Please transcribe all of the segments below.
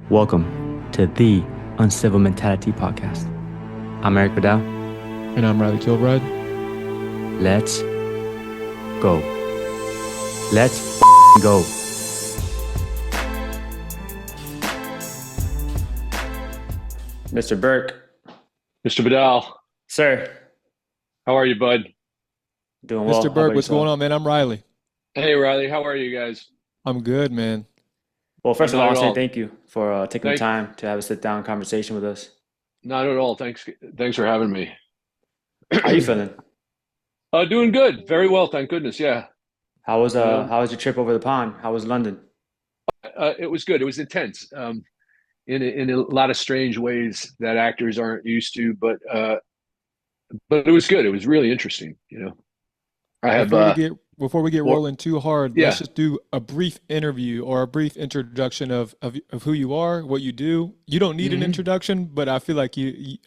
Welcome to the Uncivil Mentality Podcast. I'm Erik Vidal. And I'm Reilly Kilbride. Let's go. Let's go. Mr. Burke. Mr. Vidal. Sir. How are you, bud? Doing well. Mr. Burke, what's going on, man? I'm Reilly. Hey, Reilly. How are you guys? I'm good, man. Well, first of all, I want to say all. thank you for taking the time to have a sit-down conversation with us. Not at all. Thanks for having me. How are you feeling? Doing good. Very well, thank goodness. Yeah. How was your trip over the pond? How was London? It was good. It was intense. In a lot of strange ways that actors aren't used to, but it was good. It was really interesting. I have Before we get rolling too hard, yeah. Let's just do a brief interview or a brief introduction of who you are, what you do. You don't need an introduction, but I feel like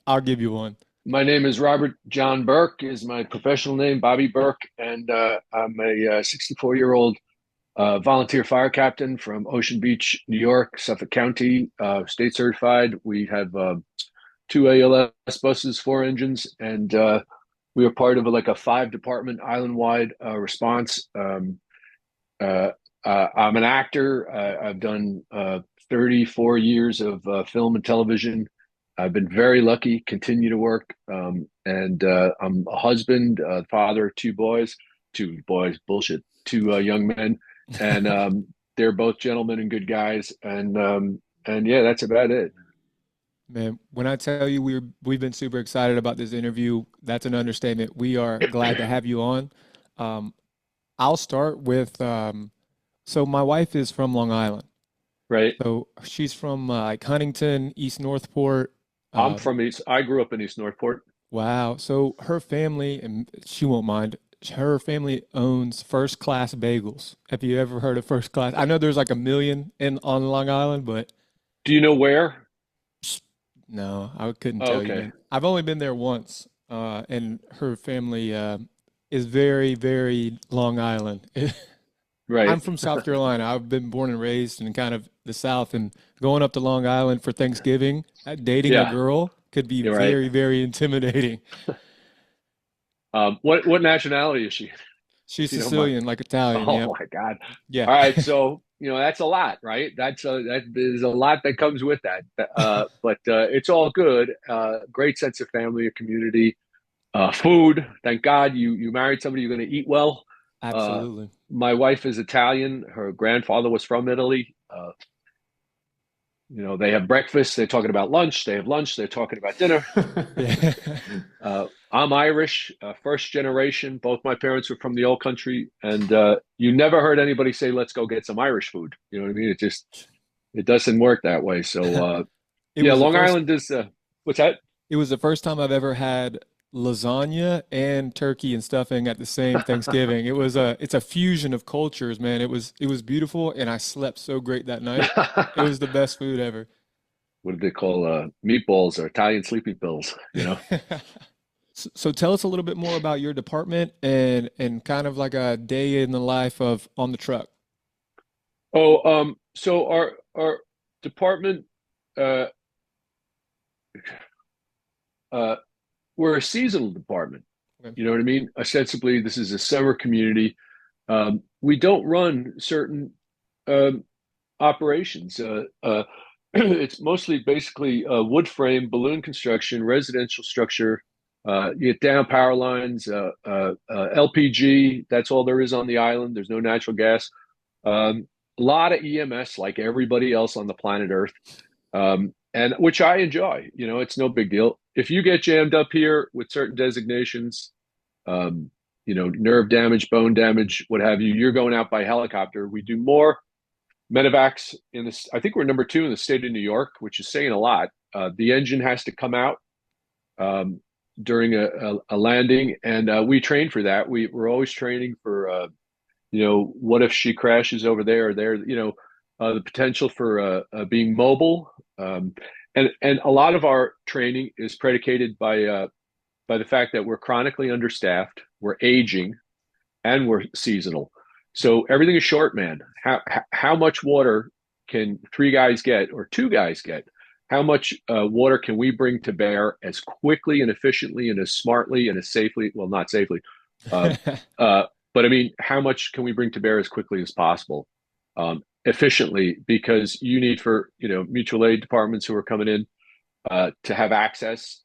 I'll give you one. My name is Robert John Burke, is my professional name, Bobby Burke, and I'm a 64-year-old volunteer fire captain from Ocean Beach, New York, Suffolk County, state certified. We have 2 ALS buses, 4 engines, and we are part of a 5-department island-wide response. I'm an actor. I've done 34 years of film and television. I've been very lucky, continue to work. And I'm a husband, father of 2 boys, bullshit, 2 young men. And they're both gentlemen and good guys. And yeah, that's about it. Man, when I tell you we've been super excited about this interview, that's an understatement. We are glad to have you on. I'll start with, so my wife is from Long Island. Right. So she's from Huntington, East Northport. I'm from I grew up in East Northport. Wow. So her family, and she won't mind, her family owns First Class Bagels. Have you ever heard of First Class? I know there's like a million on Long Island, but do you know where? No, I couldn't tell you. Man. I've only been there once, and her family is very, very Long Island. Right. I'm from South Carolina. I've been born and raised in kind of the South, and going up to Long Island for Thanksgiving, dating a girl could be very, very intimidating. What nationality is she? She's Sicilian, like Italian. Oh my God. Yeah. All right. So, that's a lot, right? There's a lot that comes with that. But it's all good. Great sense of family, a community, food. Thank God you married somebody you're going to eat well. Absolutely. My wife is Italian. Her grandfather was from Italy. They have breakfast. They're talking about lunch. They have lunch. They're talking about dinner. I'm Irish, first generation. Both my parents were from the old country, and you never heard anybody say, "Let's go get some Irish food." You know what I mean? It doesn't work that way. So Long Island is what's that? It was the first time I've ever had lasagna and turkey and stuffing at the same Thanksgiving. It's a fusion of cultures, man. It was beautiful, and I slept so great that night. It was the best food ever. What do they call meatballs or Italian sleeping pills? So tell us a little bit more about your department and kind of like a day in the life of on the truck. So our department, we're a seasonal department. Okay. You know what I mean? Ostensibly, this is a summer community. We don't run certain operations. It's mostly basically wood frame, balloon construction, residential structure. You get down power lines, LPG. That's all there is on the island. There's no natural gas. A lot of EMS, like everybody else on the planet Earth, and which I enjoy. It's no big deal. If you get jammed up here with certain designations, nerve damage, bone damage, what have you, you're going out by helicopter. We do more medevacs in this. I think we're number 2 in the state of New York, which is saying a lot. The engine has to come out during a landing, and we train for that. We're always training for, what if she crashes over there or there, the potential for being mobile. And a lot of our training is predicated by the fact that we're chronically understaffed, we're aging, and we're seasonal. So everything is short, man. How much water can 3 guys get or 2 guys get? How much water can we bring to bear as quickly and efficiently and as smartly and as safely? Well, not safely, uh, but I mean, how much can we bring to bear as quickly as possible, efficiently? Because you need for mutual aid departments who are coming in to have access.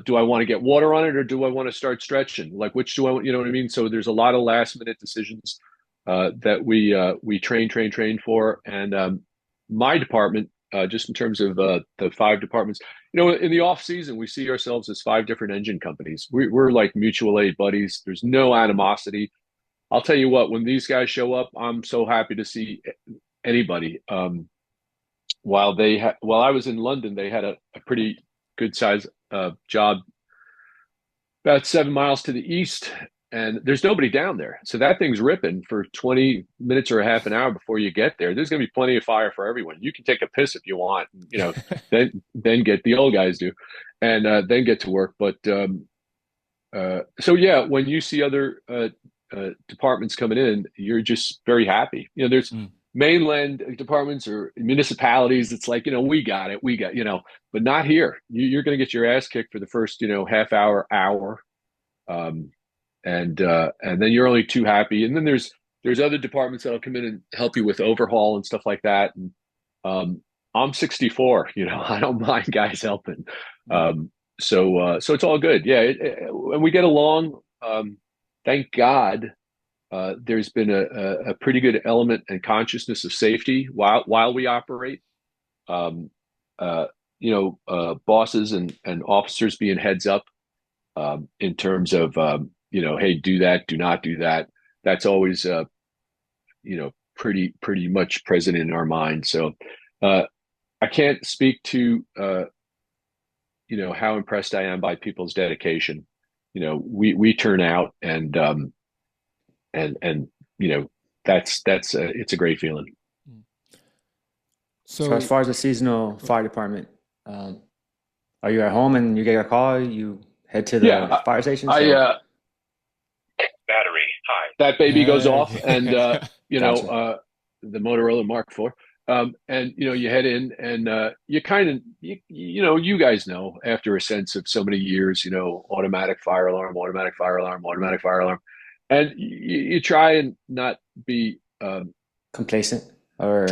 Do I want to get water on it, or do I want to start stretching? Like, which do I want? You know what I mean? So there's a lot of last minute decisions that we train for, and my department, just in terms of the 5 departments, in the off season, we see ourselves as 5 different engine companies. We're like mutual aid buddies. There's no animosity. I'll tell you what, when these guys show up, I'm so happy to see anybody. While I was in London, they had a pretty good size job about 7 miles to the east, and there's nobody down there. So that thing's ripping for 20 minutes or a half an hour before you get there. There's going to be plenty of fire for everyone. You can take a piss if you want, then get the old guys do, and then get to work. But so yeah, when you see other departments coming in, you're just very happy. There's mainland departments or municipalities. It's like, we got it, but not here. You're going to get your ass kicked for the first, half hour. And then you're only too happy. And then there's other departments that'll come in and help you with overhaul and stuff like that. And I'm 64, I don't mind guys helping. So it's all good. Yeah. And we get along. Thank God. There's been a pretty good element and consciousness of safety while we operate. Bosses and officers being heads up in terms of hey, do that, do not do that. That's always pretty much present in our mind. So I can't speak to how impressed I am by people's dedication. We turn out and that's it's a great feeling. So as far as the seasonal fire department, are you at home and you get a call, you head to the fire station? Battery high. That baby goes off, and Gotcha. The Motorola Mark IV, and you head in, and you kind of you guys know, after a sense of so many years, automatic fire alarm, automatic fire alarm, automatic fire alarm, and you try and not be complacent or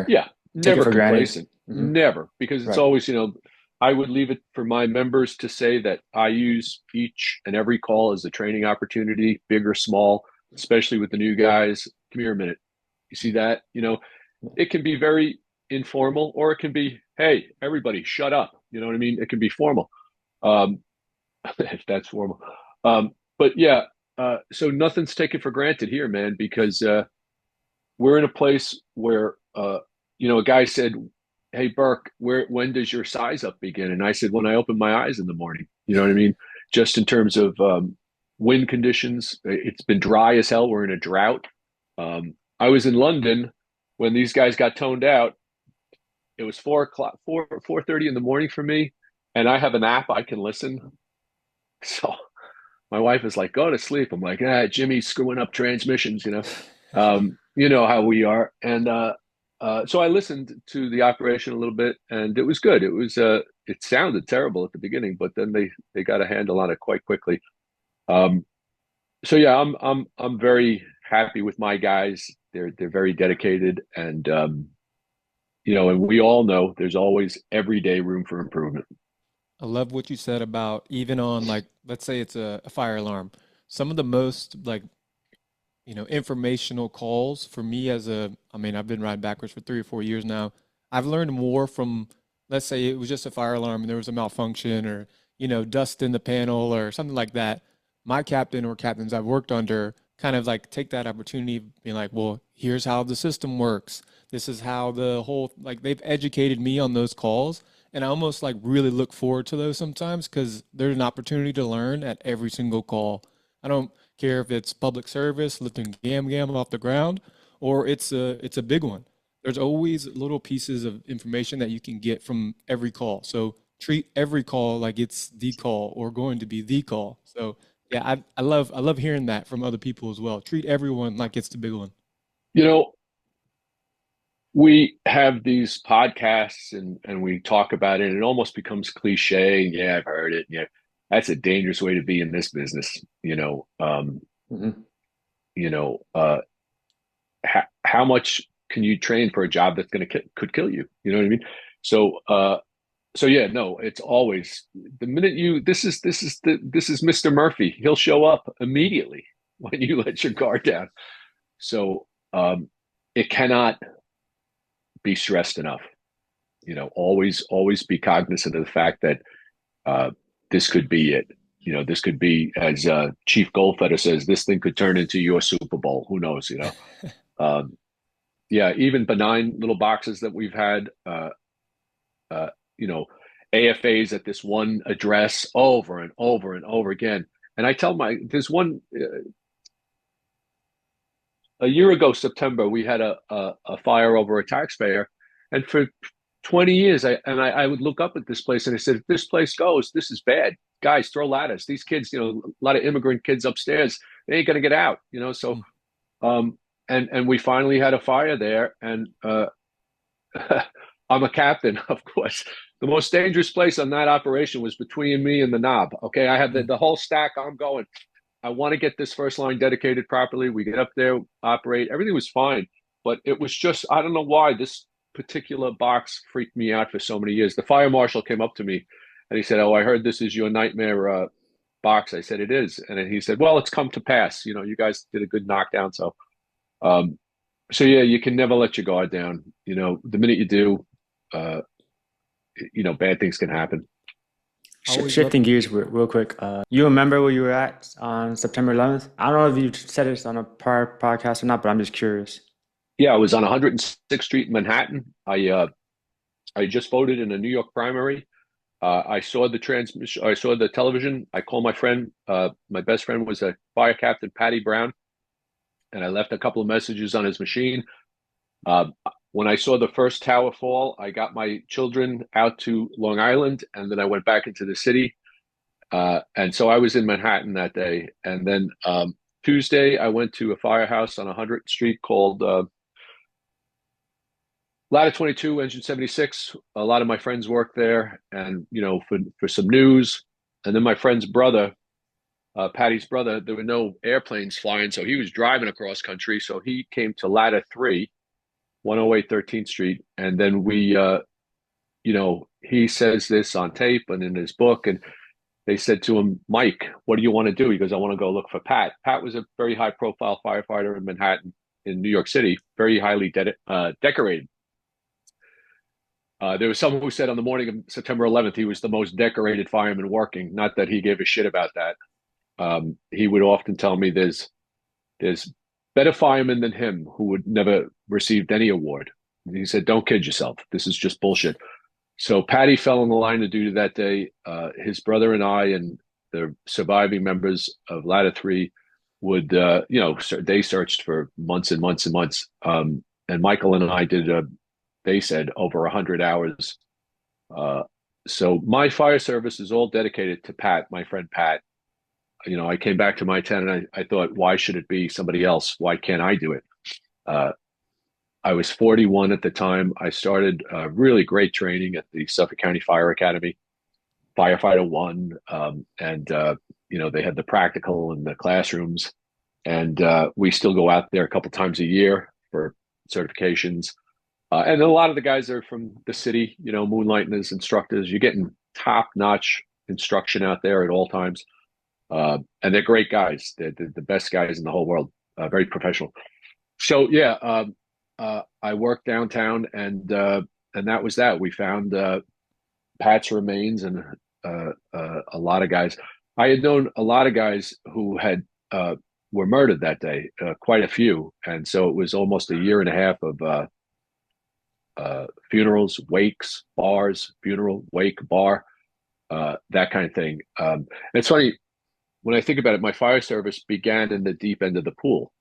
never for complacent, granted. never, because it's always I would leave it for my members to say that I use each and every call as a training opportunity, big or small, especially with the new guys. Come here a minute. You see that? It can be very informal, or it can be, hey, everybody shut up. You know what I mean? It can be formal. If that's formal. But yeah, so nothing's taken for granted here, man, because we're in a place where, a guy said, hey, Burke, when does your size up begin? And I said, when I open my eyes in the morning. You know what I mean? Just in terms of wind conditions, it's been dry as hell. We're in a drought. I was in London when these guys got toned out. It was 4:30 in the morning for me, and I have an app I can listen. So my wife is like, go to sleep. I'm like, Jimmy's screwing up transmissions, you know how we are. And so I listened to the operation a little bit, and it was good. It sounded terrible at the beginning, but then they got a handle on it quite quickly. So yeah, I'm very happy with my guys. They're very dedicated, and and we all know there's always everyday room for improvement. I love what you said about even on, like, let's say it's a fire alarm. Some of the most, like, informational calls for me I've been riding backwards for 3 or 4 years now. I've learned more from, let's say it was just a fire alarm and there was a malfunction, or, dust in the panel or something like that. My captain or captains I've worked under kind of like take that opportunity, being like, well, here's how the system works. This is how the whole, like, they've educated me on those calls. And I almost like really look forward to those sometimes, because there's an opportunity to learn at every single call. I don't care if it's public service, lifting gam off the ground, or it's a big one. There's always little pieces of information that you can get from every call. So treat every call like it's the call or going to be the call. So yeah, I love hearing that from other people as well. Treat everyone like it's the big one. We have these podcasts and we talk about it, and it almost becomes cliche. Yeah, I've heard it. Yeah, that's a dangerous way to be in this business. Hmm. You know, how much can you train for a job that's going to could kill you? You know what I mean? So, so yeah, no, it's always the minute you this is Mr. Murphy. He'll show up immediately when you let your guard down. So, it cannot be stressed enough. Always be cognizant of the fact that uh, this could be it. This could be, as Chief Goldfeder says, this thing could turn into your Super Bowl. Who knows? Um, yeah, even benign little boxes that we've had, uh, you know, AFAs at this one address over and over and over again. And I tell there's one a year ago, September, we had a fire over a taxpayer, and for 20 years, I would look up at this place and I said, if this place goes, this is bad. Guys, throw ladders. These kids, a lot of immigrant kids upstairs, they ain't gonna get out. So um, and we finally had a fire there, and I'm a captain, of course. The most dangerous place on that operation was between me and the knob. Okay, I have the whole stack. I'm going. I want to get this first line dedicated properly. We get up there, operate. Everything was fine, but it was just, I don't know why this particular box freaked me out for so many years. The fire marshal came up to me and he said, "Oh, I heard this is your nightmare box." I said, "It is." And then he said, "Well, it's come to pass. You guys did a good knockdown." Um, so yeah, you can never let your guard down. The minute you do, uh, bad things can happen. Shifting gears real quick. You remember where you were at on September 11th? I don't know if you said this on a prior podcast or not, but I'm just curious. Yeah, I was on 106th Street in Manhattan. I just voted in a New York primary. I saw the transmission. I saw the television. I called my friend. My best friend was a fire captain, Patty Brown, and I left a couple of messages on his machine. Uh, when I saw the first tower fall, I got my children out to Long Island, and then I went back into the city. And so I was in Manhattan that day. And then Tuesday, I went to a firehouse on 100th Street called Ladder 22, Engine 76. A lot of my friends work there, and for some news. And then my friend's brother, Patty's brother, there were no airplanes flying, so he was driving across country. So he came to Ladder 3, 108 13th Street, and then he says this on tape and in his book, and they said to him, "Mike, what do you want to do?" He goes, "I want to go look for Pat." Pat was a very high-profile firefighter in Manhattan, in New York City, very highly decorated. There was someone who said on the morning of September 11th, he was the most decorated fireman working. Not that he gave a shit about that. He would often tell me there's better firemen than him who would never received any award. And he said, "Don't kid yourself. This is just bullshit." So Patty fell in the line of duty that day. His brother and I and the surviving members of Ladder 3 would, they searched for months and months and months. And Michael and I did, they said, over 100 hours. So my fire service is all dedicated to Pat, my friend Pat. I came back to my town and I thought, why should it be somebody else? Why can't I do it? I was 41 at the time. I started really great training at the Suffolk County Fire Academy, Firefighter 1. And they had the practical in the classrooms. And we still go out there a couple times a year for certifications. And a lot of the guys are from the city, moonlighting as instructors. You're getting top-notch instruction out there at all times. And they're great guys. They're the best guys in the whole world, very professional. So, yeah, I worked downtown, and that was that. We found Pat's remains and a lot of guys. I had known a lot of guys who had were murdered that day, quite a few, and so it was almost a year and a half of funerals, wakes, bars, funeral, wake, bar, that kind of thing. It's funny when I think about it. My fire service began in the deep end of the pool.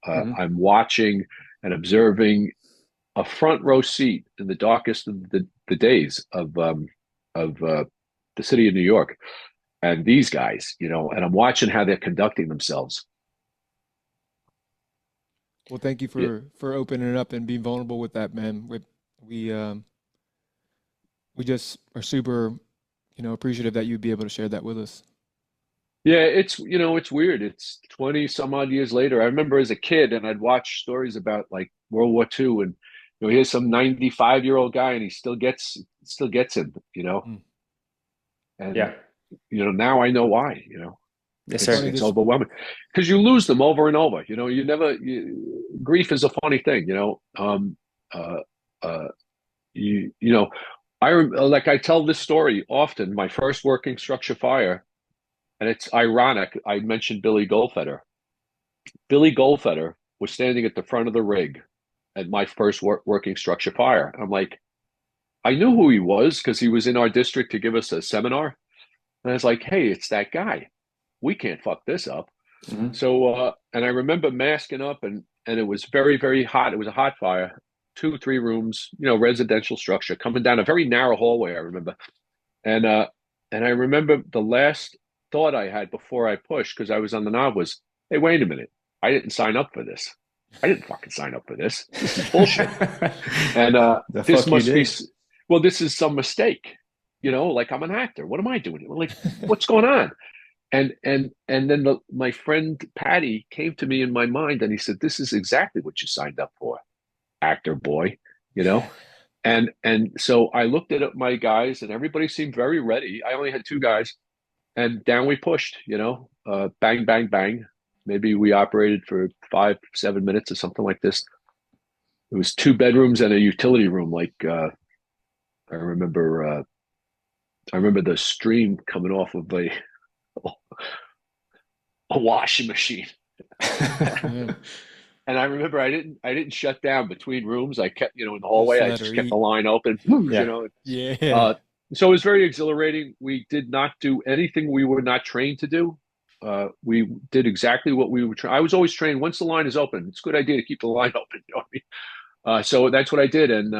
I'm watching and observing a front row seat in the darkest of the days of the city of New York, and these guys, and I'm watching how they're conducting themselves. Well, thank you Yeah, for opening it up and being vulnerable with that, man. We we just are super, appreciative that you'd be able to share that with us. yeah, it's weird. It's 20 some odd years later. I remember as a kid, and I'd watch stories about like World War II, and here's some 95-year-old guy, and he still gets him, Mm. and Yeah. now I know why. Yes, It's It's funny sir. it's this. overwhelming because you lose them over and over. You never. Grief is a funny thing. Uh, uh, you know. Like I tell this story often. My first working structure fire, and it's ironic. I mentioned Billy Goldfeder. Billy Goldfeder was standing at the front of the rig at my first working structure fire. I'm like, I knew who he was because he was in our district to give us a seminar, and I was like, hey, it's that guy. We can't fuck this up. Hmm. So, and I remember masking up, and it was very, very hot. It was a hot fire, 2, 3 rooms, residential structure coming down a very narrow hallway. I remember, and uh, and I remember the last thought I had before I pushed because I was on the knob was, hey, wait a minute, I didn't sign up for this. I didn't fucking sign up for this. This is bullshit. And The this fuck you must be, did. well, this is some mistake. Like I'm an actor. What am I doing? Like, what's going on? And then my friend Patty came to me in my mind and he said, "This is exactly what you signed up for, actor boy." You know, and so I looked at my guys and everybody seemed very ready. I only had 2 guys, and down we pushed. Bang, bang, bang. Maybe we operated for 5, 7 minutes or something like this. It was 2 bedrooms and a utility room. Like I remember, I remember the stream coming off of a washing machine. Yeah. And I remember I didn't shut down between rooms. I kept, in the Just hallway, I let her just kept the eat. line open, Yeah. Yeah. Uh, so it was very exhilarating. We did not do anything we were not trained to do. We did exactly what we were trained. I was always trained. Once the line is open, it's a good idea to keep the line open. You know what I mean? So that's what I did, and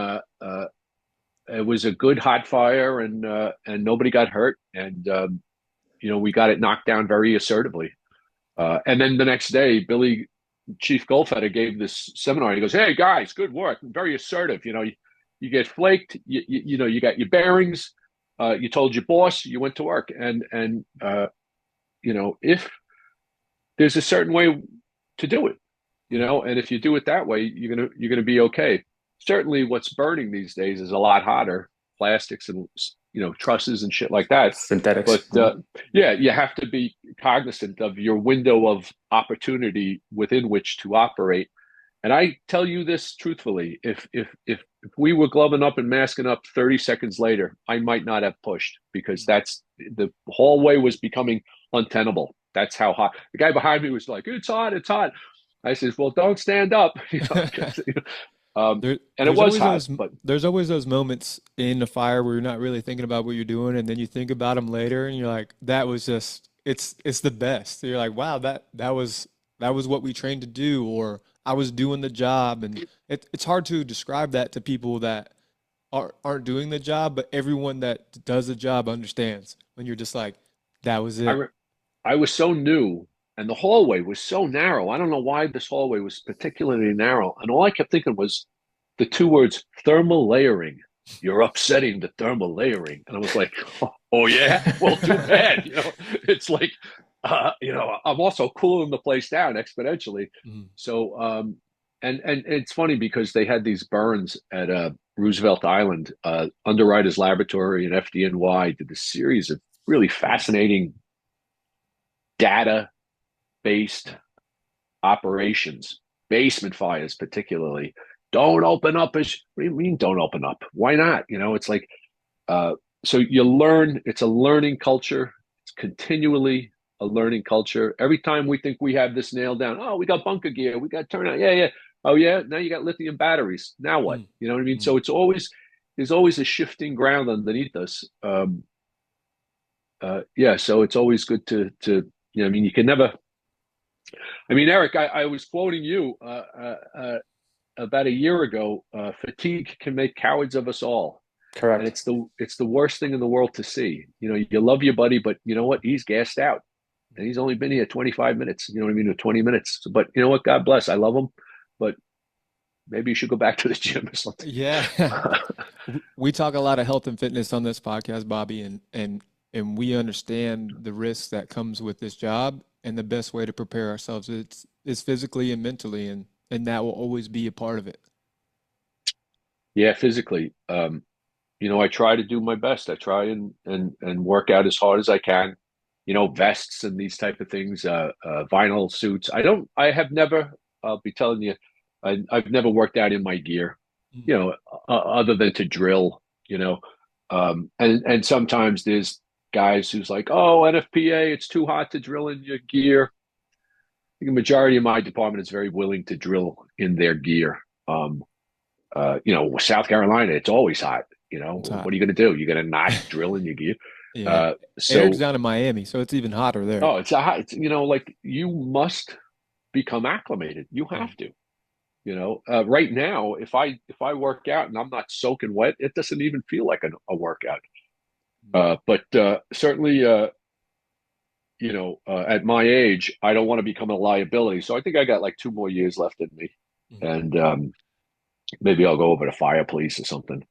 it was a good hot fire, and nobody got hurt, and we got it knocked down very assertively. And then the next day, Chief Goldfeder gave this seminar. He goes, "Hey guys, good work. Very assertive. You get flaked. You got your bearings. You told your boss. You went to work. And if there's a certain way to do it, and if you do it that way, you're gonna be okay. Certainly, what's burning these days is a lot hotter, plastics and trusses and shit like that. Synthetics. But yeah, you have to be cognizant of your window of opportunity within which to operate. And I tell you this truthfully: if we were gloving up and masking up 30 seconds later, I might not have pushed because the hallway was becoming untenable. That's how hot. The guy behind me was like, "It's hot, it's hot." I says, "Well, don't stand up," 'cause, There, and it there's was always hot, those but there's always those moments in the fire where you're not really thinking about what you're doing, and then you think about them later, and you're like, "That was just it's the best." You're like, "Wow, that was what we trained to do," or "I was doing the job," and it's hard to describe that to people that aren't doing the job, but everyone that does the job understands when you're just like, "That was I it." re- I was so new, and the hallway was so narrow. I don't know why this hallway was particularly narrow, and all I kept thinking was the 2 words thermal layering. You're upsetting the thermal layering. And I was like, oh yeah? Well, too bad. It's like, I'm also cooling the place down exponentially. Mhm. So, and it's funny because they had these burns at Roosevelt Island. Underwriters Laboratory and FDNY did a series of really fascinating data based operations, basement fires particularly. Don't open up. What do you mean don't open up? Why not? It's like, uh, so you learn, it's a learning culture. It's continually a learning culture. Every time we think we have this nailed down, oh, we got bunker gear, we got turnout. Yeah, yeah. Oh, yeah. Now you got lithium batteries. Now what? Mhm. You know what I mean? Mhm. So there's always a shifting ground underneath us. Yeah. So it's always good I mean, you can never, I mean, Erik, I was quoting you about a year ago. Fatigue can make cowards of us all, and Correct. it's the worst thing in the world to see. You love your buddy, but you know what? He's gassed out, and he's only been here 25 minutes. You know what I mean, or 20 minutes. But you know what? God bless. I love him. maybe you should go back to the gym or something. Yeah. We talk a lot of health and fitness on this podcast, Bobby, and we understand the risks that comes with this job, and the best way to prepare ourselves is physically and mentally, and that will always be a part of it. Yeah, physically. I try to do my best. I try and work out as hard as I can. Vests and these type of things, vinyl suits. I have never, I'll be telling you, I've never worked out in my gear, Mm. other than to drill, and sometimes there's guys who's like, oh, NFPA, it's too hot to drill in your gear. I think the majority of my department is very willing to drill in their gear. South Carolina, it's always hot. It's What hot. are you going to do? You're going to not drill in your gear. Yeah. So, Eric's down in Miami, so it's even hotter there. oh, it's a hot, like you must become acclimated. You have to. Right now, if I work out and I'm not soaking wet, it doesn't even feel like a workout. But certainly, at my age, I don't want to become a liability. So I think I got like 2 more years left in me, Mhm. and maybe I'll go over to fire police or something.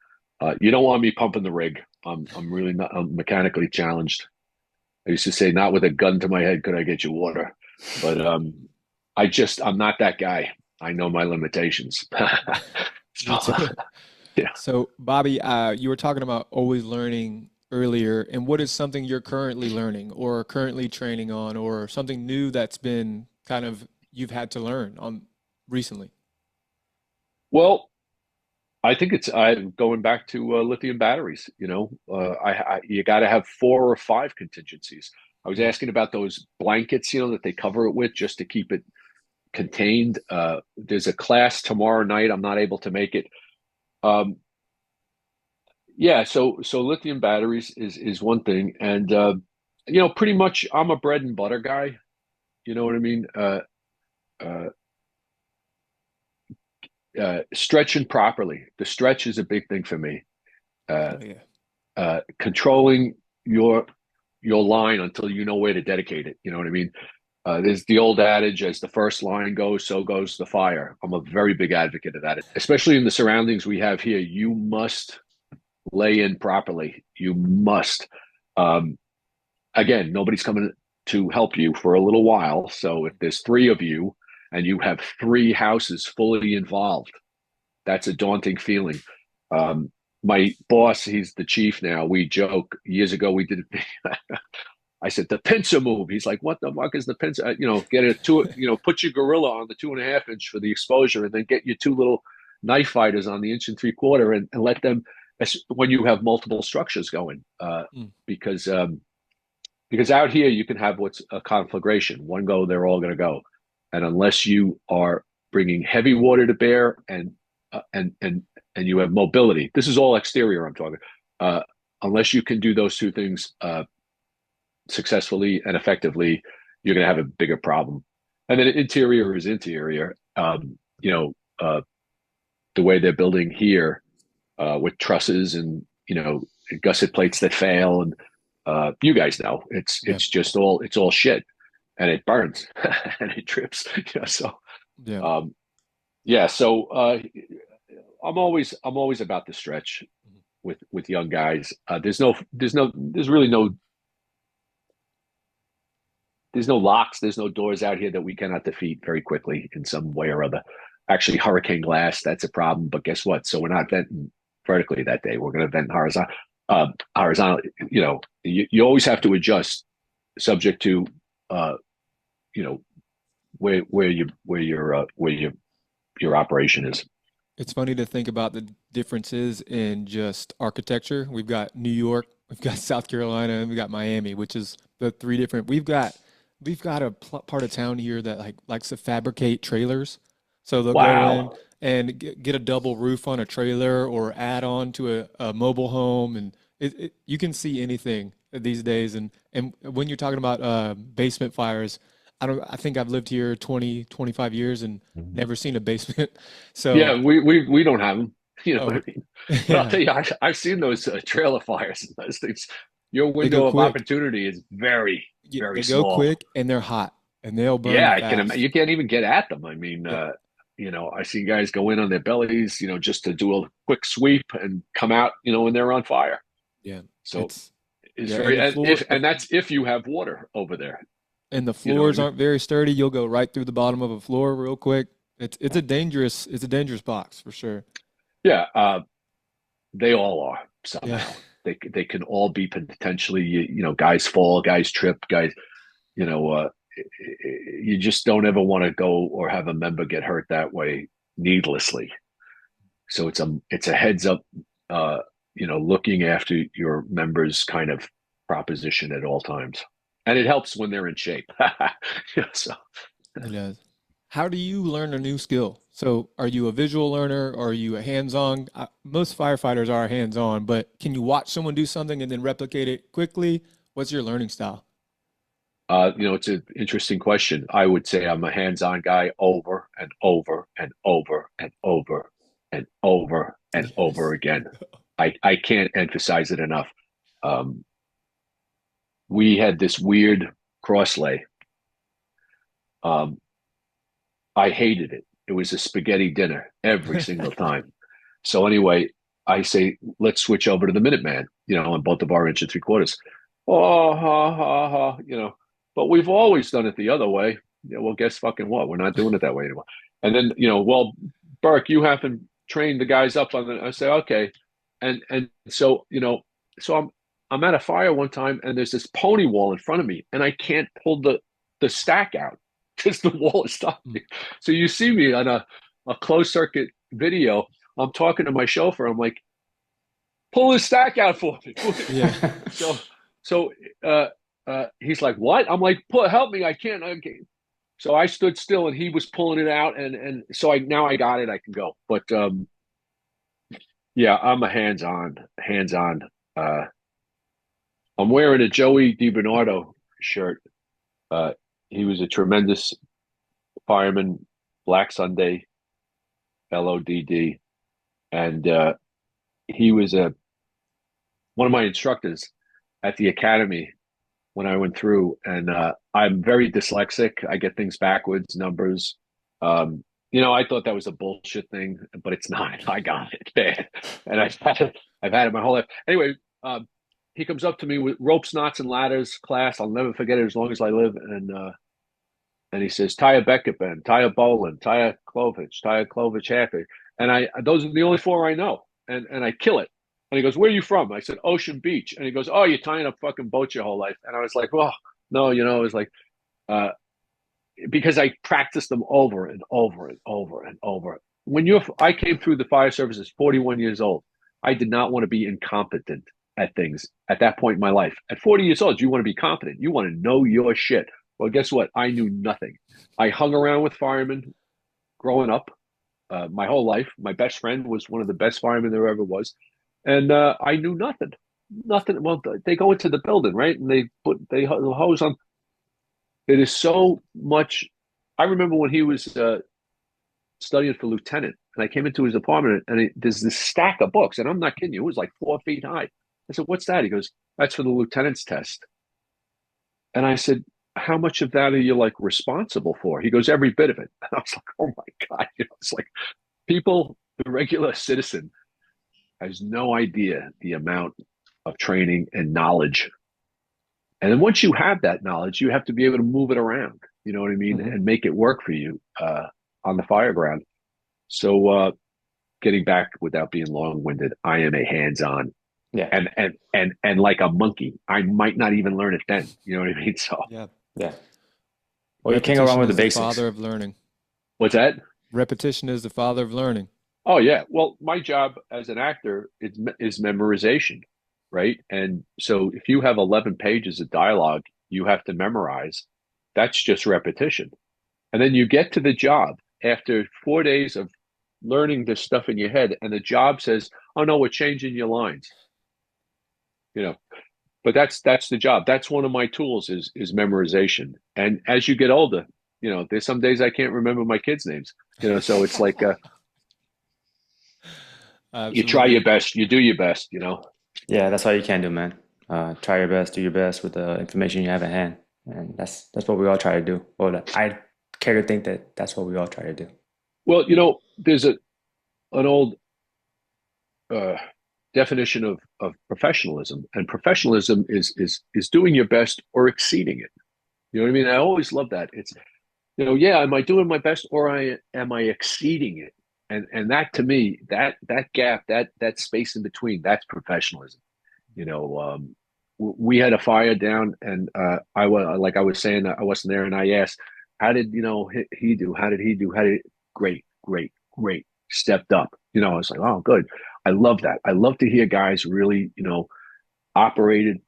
You don't want me pumping the rig. I'm really not. I'm mechanically challenged. I used to say, not with a gun to my head could I get you water, but I'm not that guy. I know my limitations. Me So, too. yeah. So, Bobby, you were talking about always learning earlier, and what is something you're currently learning or currently training on, or something new that's been kind of you've had to learn on recently? Well, I think I'm going back to lithium batteries. You got to have 4 or 5 contingencies. I was Mm. asking about those blankets, that they cover it with just to keep it contained. There's a class tomorrow night. I'm not able to make it. Um, yeah, so lithium batteries is one thing, and pretty much I'm a bread and butter guy. You know what I mean? Uh, Stretching properly. The stretch is a big thing for me. Uh, Oh yeah. Controlling your line until you know where to dedicate it. You know what I mean? There's the old adage, as the first line goes, so goes the fire. I'm a very big advocate of that, especially in the surroundings we have here. You must lay in properly. You must. Um, Again, nobody's coming to help you for a little while. So if there's 3 of you and you have 3 houses fully involved, that's a daunting feeling. Um, my boss, he's the chief now. We joke. Years ago, we did. I said the pincer move. He's like, "What the fuck is the pincer?" Get a two. Put your gorilla on the 2.5 inch for the exposure, and then get your 2 little knife fighters on the 1.75 inch, and let them. When you have multiple structures going, Mm. because out here you can have what's a conflagration. One go, they're all going to go, and unless you are bringing heavy water to bear and you have mobility, this is all exterior. I'm talking. Uh, Unless you can do those 2 things successfully and effectively, you're going to have a bigger problem. And then interior is interior. The way they're building here with trusses and gusset plates that fail, and you guys know Yeah. it's all shit, and it burns and it drips. So Yeah. um, yeah, so I'm always about the stretch with young guys. There's no locks, there's no doors out here that we cannot defeat very quickly in some way or other. Actually, hurricane glass, that's a problem. But guess what? So we're not venting vertically that day. We're going to vent horizontal. Horizontal. You always have to adjust, subject to, uh, you know, where your operation is. It's funny to think about the differences in just architecture. We've got New York, we've got South Carolina, and we've got Miami, which is the three different. We've got a part of town here that likes to fabricate trailers. So they'll go in Wow. and get a double roof on a trailer or add on to a mobile home, and you can see anything these days. And when you're talking about basement fires, I think I've lived here 20, 25 years and never seen a basement. So, Yeah, we don't have them. You know what oh, I mean? But I'll yeah, tell you, I've seen those trailer fires and those things. Your they go window of quick. opportunity is very, very They go small. quick and they're hot and they'll burn Yeah, I can. fast. You can't even get at them. I mean, Yeah. I see guys go in on their bellies, just to do a quick sweep and come out, when they're on fire. Yeah. So it's Yeah, and very, the floor and that's if you have water over there. and the You know what I floors mean? aren't very sturdy. You'll go right through the bottom of a floor real quick. It's a dangerous box for sure. Yeah, they all are Yeah. somehow. They can all be potentially, guys fall, guys trip, guys, you know, uh, you just don't ever want to go or have a member get hurt that way needlessly. So it's a heads up, looking after your members kind of proposition at all times, and it helps when they're in shape. So It does. How do you learn a new skill? So, are you a visual learner or are you a hands-on? Most firefighters are hands-on, but can you watch someone do something and then replicate it quickly? What's your learning style? it's an interesting question. I would say I'm a hands-on guy over and over and over and over and over and over Yes. again. I can't emphasize it enough. Um, we had this weird cross lay. Um, I hated it. It was a spaghetti dinner every single time. So anyway, I say, let's switch over to the Minuteman, on both of our inch and three quarters. Oh, ha, ha, ha, but we've always done it the other way. Yeah, well, guess fucking what? We're not doing it that way anymore. And then, well, Burke, you haven't trained the guys up on the, I say, okay. And so, so I'm at a fire one time and there's this pony wall in front of me and I can't pull the stack out because the wall is stopping me. So you see me on a closed circuit video. I'm talking to my chauffeur. I'm like, pull his stack out for me. Yeah. So he's like, what? I'm like, help me. I can't. So I stood still and he was pulling it out. And so now I got it. I can go. But yeah, I'm a hands-on. I'm wearing a Joey DiBernardo shirt. He was a tremendous fireman, Black Sunday, LODD. And he was one of my instructors at the academy when I went through. And I'm very dyslexic. I get things backwards, numbers. I thought that was a bullshit thing, but it's not. I got it bad. And I've had it my whole life. Anyway, he comes up to me with ropes, knots, and ladders class. I'll never forget it as long as I live. And he says, Taya Beckett-Ben, Taya Bolin, Taya Klovich Happy. And those are the only four I know. And I kill it. And he goes, where are you from? I said, Ocean Beach. And he goes, oh, you're tying up fucking boats your whole life. And I was like, well, no, it was like, because I practiced them over and over and over and over. I came through the fire services 41 years old. I did not want to be incompetent at things at that point in my life. At 40 years old, you want to be competent. You want to know your shit. Well, guess what? I knew nothing. I hung around with firemen growing up my whole life. My best friend was one of the best firemen there ever was. And I knew nothing. Nothing. Well, they go into the building, right? And they hose on. It is so much. I remember when he was studying for lieutenant, and I came into his apartment, and there's this stack of books, and I'm not kidding you. It was like 4 feet high. I said, "What's that?" He goes, "That's for the lieutenant's test." And I said, "How much of that are you like responsible for?" He goes, "Every bit of it." And I was like, "Oh my God!" It's like people, the regular citizen, has no idea the amount of training and knowledge. And then once you have that knowledge, you have to be able to move it around, you know what I mean, and make it work for you on the fire ground. So getting back without being long-winded, I am a hands-on. Yeah. And like a monkey, I might not even learn it then. You know what I mean? So Yeah. Yeah. Well, you can't go wrong with the Repetition is basics. Father of learning. what's that? Repetition is the father of learning. Oh yeah. Well, my job as an actor is memorization, right? And so if you have 11 pages of dialogue you have to memorize, that's just repetition. And then you get to the job after 4 days of learning this stuff in your head, and the job says, "Oh no, we're changing your lines." But that's the job. That's one of my tools is memorization. And as you get older, there's some days I can't remember my kids' names. So it's like you try your best, you do your best. Yeah, that's all you can do, man. Try your best, do your best with the information you have at hand, and that's what we all try to do. Well, I care to think that that's what we all try to do. Well, there's an old uh, definition of professionalism, and professionalism is doing your best or exceeding it. You know what I mean? I always love that. It's yeah, am I doing my best or am I exceeding it? And that to me, that gap, that space in between, that's professionalism. You know, we had a fire down, and I was like I was saying, I wasn't there, and I asked, how did he do? How did he do? How did great, great, great, stepped up. I was like, oh, good. I love that. I love to hear guys really, operated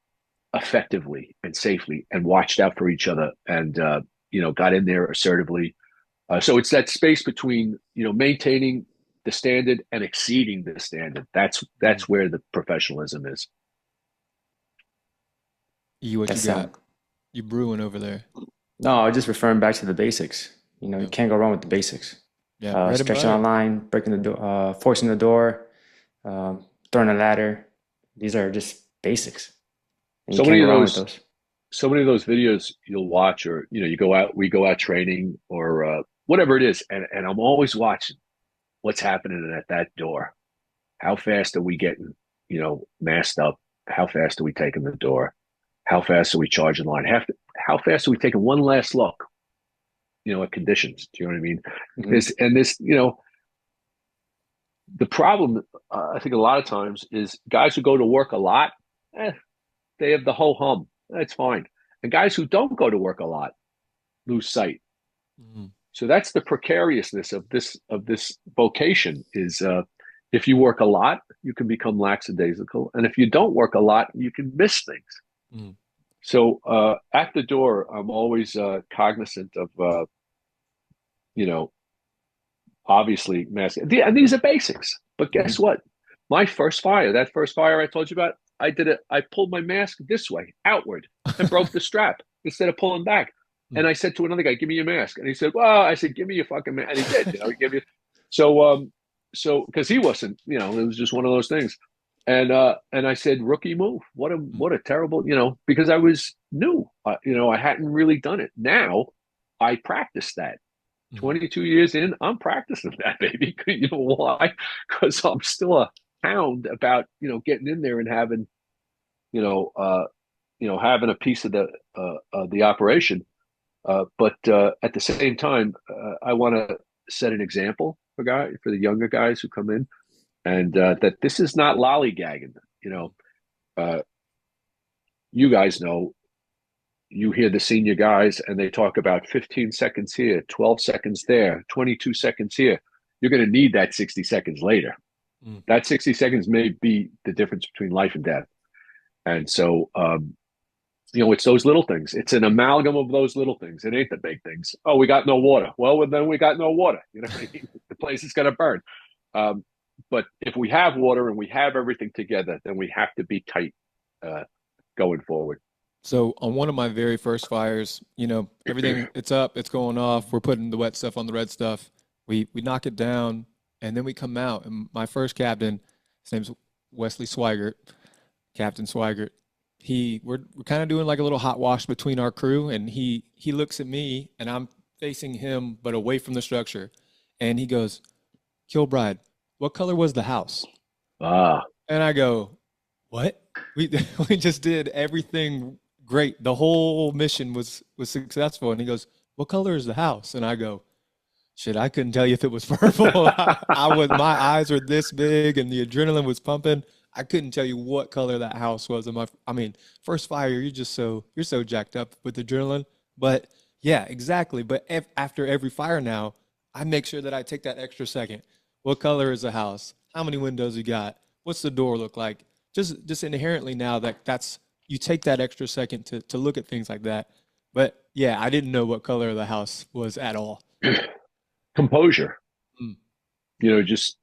effectively and safely and watched out for each other and got in there assertively. So it's that space between maintaining the standard and exceeding the standard. That's where the professionalism is. What you That's got? You brewing over there? No, just referring back to the basics. You Yep. can't go wrong with the basics. Yeah, bread and Stretching butter. on line, breaking the door, forcing the door, throwing a ladder. These are just basics, and you So can't many go of wrong with those those. so many of those videos you'll watch, or we go out training, or whatever it is, and I'm always watching what's happening at that door. How fast are we getting masked up? How fast are we taking the door? How fast are we charging line? How fast are we taking one last look at conditions? Do you know what I mean? Hmm. This the problem, I think a lot of times, is guys who go to work a lot, they have the ho hum. That's fine. And guys who don't go to work a lot lose sight. Mhm. So that's the precariousness of this vocation. Is if you work a lot, you can become lackadaisical, and if you don't work a lot, you can miss things. Mhm. So at the door, I'm always cognizant of you know obviously mask. And these are basics. But guess Mhm. what? My first fire, that first fire I told you about, I did it. I pulled my mask this way, outward, and broke the strap instead of pulling back. And Mm. I said to another guy, "Give me your mask." And he said, "Well," I said, "Give me your fucking mask." And he did. He gave me. So because he wasn't, it was just one of those things. And I said, "Rookie move. Mm. What a terrible, because I was new. I hadn't really done it. Now I practice that. Mhm. 22 years in, I'm practicing that, baby. You know why? Because I'm still a hound about, getting in there and having, you know, uh, having a piece of the operation. But at the same time, I want to set an example for the younger guys who come in, and that this is not lollygagging. Uh, you guys know, you hear the senior guys and they talk about 15 seconds here, 12 seconds there, 22 seconds here. You're going to need that 60 seconds later. Mm. That 60 seconds may be the difference between life and death. And so, it's those little things. It's an amalgam of those little things. It ain't the big things. Oh, we got no water. Well, then we got no water. You know what I mean? The place is going to burn. Um, but if we have water and we have everything together, then we have to be tight uh, going forward. So on one of my very first fires, everything it's up, it's going off. We're putting the wet stuff on the red stuff. We knock it down, and then we come out. And my first captain, his name's Wesley Swigert, Captain Swigert. We're kind of doing like a little hot wash between our crew, and he looks at me, and I'm facing him, but away from the structure, and he goes, "Kilbride, what color was the house?" Ah, And I go, "What? We we just did everything great. The whole mission was successful." And he goes, "What color is the house?" And I go, "Shit, I couldn't tell you if it was purple." I was my eyes were this big and the adrenaline was pumping. I couldn't tell you what color that house was. I mean, first fire, you're so jacked up with adrenaline. But yeah, exactly. But after every fire now, I make sure that I take that extra second. What color is the house? How many windows you got? What's the door look like? Just inherently now that's you take that extra second to look at things like that. But yeah, I didn't know what color the house was at all. composure. Mm. Just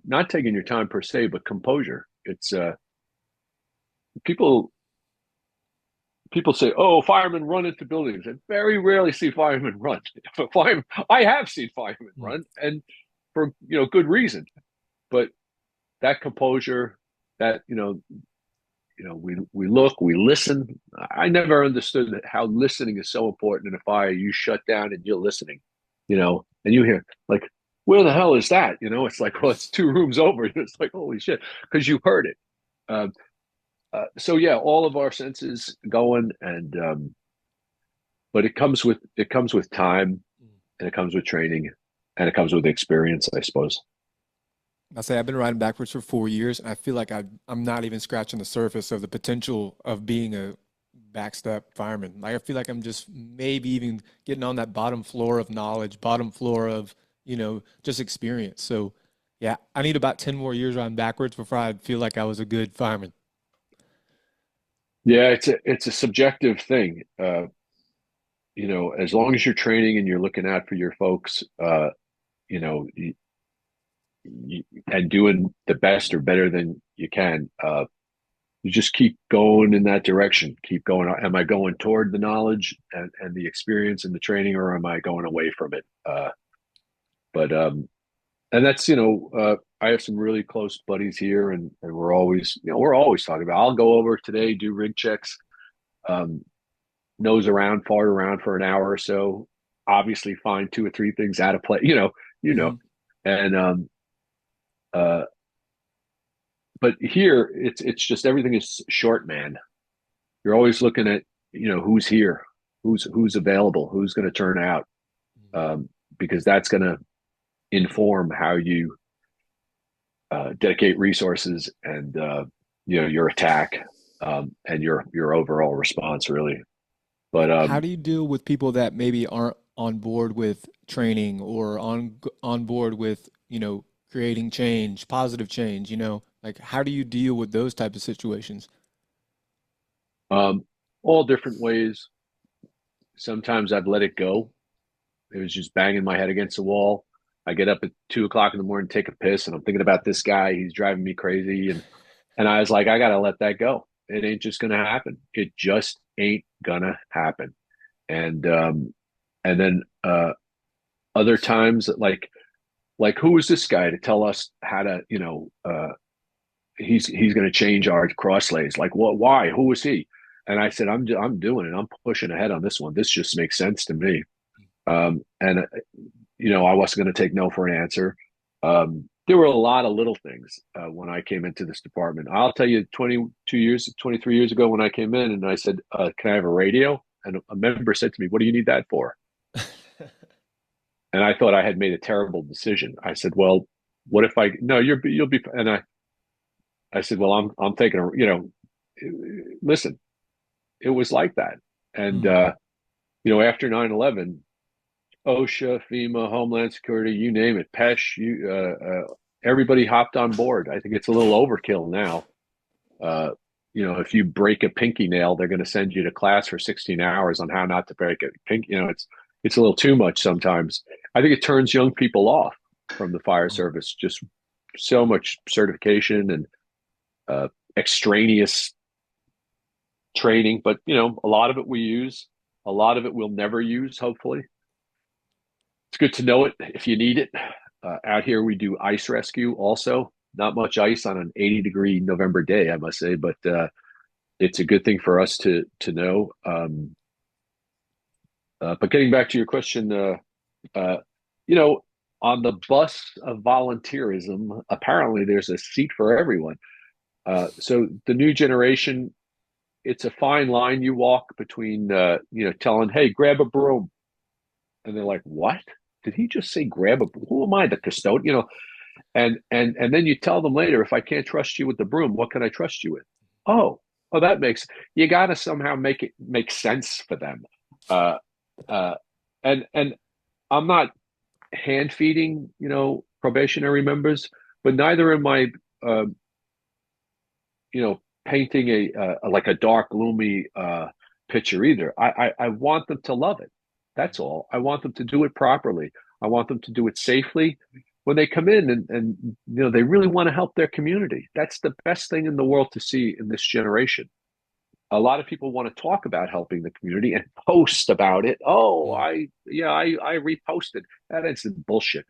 not taking your time per se, but composure. It's people people say, "Oh, firemen run into buildings." I very rarely see firemen run. I have seen firemen Mm. run, and for good reason. But that composure, that we look, we listen. I never understood how listening is so important in a fire. You shut down and you're listening, and you hear, like, where the hell is that? It's like, well, it's 2 rooms over. It's like, holy shit, because you heard it. So yeah, all of our senses going, and but it comes with time, and it comes with training, and it comes with experience, I suppose. I say I've been riding backwards for 4 years, and I feel like I'm not even scratching the surface of the potential of being a backstep fireman. Like I feel like I'm just maybe even getting on that bottom floor of knowledge, bottom floor of, just experience. So yeah, I need about 10 more years riding backwards before I feel like I was a good fireman. Yeah, it's a subjective thing. As long as you're training and you're looking out for your folks, you know, y and doing the best or better than you can, you just keep going in that direction. Keep going. Am I going toward the knowledge and the experience and the training, or am I going away from it? But and that's I have some really close buddies here, and we're always talking about. I'll go over today, do rig checks, um, nose around, fart around for an hour or so. Obviously, find 2 or 3 things out of play. Hmm. And uh, but here it's just everything is short man. You're always looking at who's here, who's available, who's going to turn out, um, because that's going to inform how you dedicate resources and your attack, and your overall response really. But How do you deal with people that maybe aren't on board with training or on board with, creating change, positive change, like how do you deal with those type of situations? um, all different ways. Sometimes I've let it go. It was just banging my head against the wall. I get up at 2 o'clock in the morning, take a piss, and I'm thinking about this guy. He's driving me crazy, and I was like, I gotta let that go. It ain't just gonna happen. It just ain't gonna happen. And then other times, like who is this guy to tell us how to, he's going to change our cross lays. Like what? Why? Who is he? And I said, I'm doing it. I'm pushing ahead on this one. This just makes sense to me. And I wasn't going to take no for an answer. There were a lot of little things when I came into this department. I'll tell you, 23 years ago, when I came in, and I said, "Can I have a radio?" And a member said to me, "What do you need that for?" And I thought I had made a terrible decision. I said, "Well, what if I? No, you'll be." And I said, "Well, I'm taking a, listen, it was like that." And Mm. after 9/11, OSHA, FEMA, Homeland Security, you name it, PESH, everybody hopped on board. I think it's a little overkill now. If you break a pinky nail, they're going to send you to class for 16 hours on how not to break a pink. It's a little too much sometimes. I think it turns young people off from the fire service. Just so much certification and extraneous training, but a lot of it we use, a lot of it we'll never use. Hopefully, it's good to know it if you need it. Out here, we do ice rescue also. Not much ice on an 80-degree November day, I must say, but it's a good thing for us to know. But getting back to your question, uh, you know, on the bus of volunteerism, apparently there's a seat for everyone. So the new generation, it's a fine line you walk between, telling, "Hey, grab a broom," and they're like, "What? Did he just say grab a? Who am I, the custodian?" And then you tell them later, "If I can't trust you with the broom, what can I trust you with?" Oh, oh, that makes you got to somehow make it make sense for them. Uh, uh, and I'm not hand feeding, probationary members, but neither am I, uh, painting like a dark, gloomy picture either. I want them to love it. That's all. I want them to do it properly. I want them to do it safely. When they come in and they really want to help their community. That's the best thing in the world to see in this generation. A lot of people want to talk about helping the community and post about it. Oh, Mm. I reposted. That is bullshit.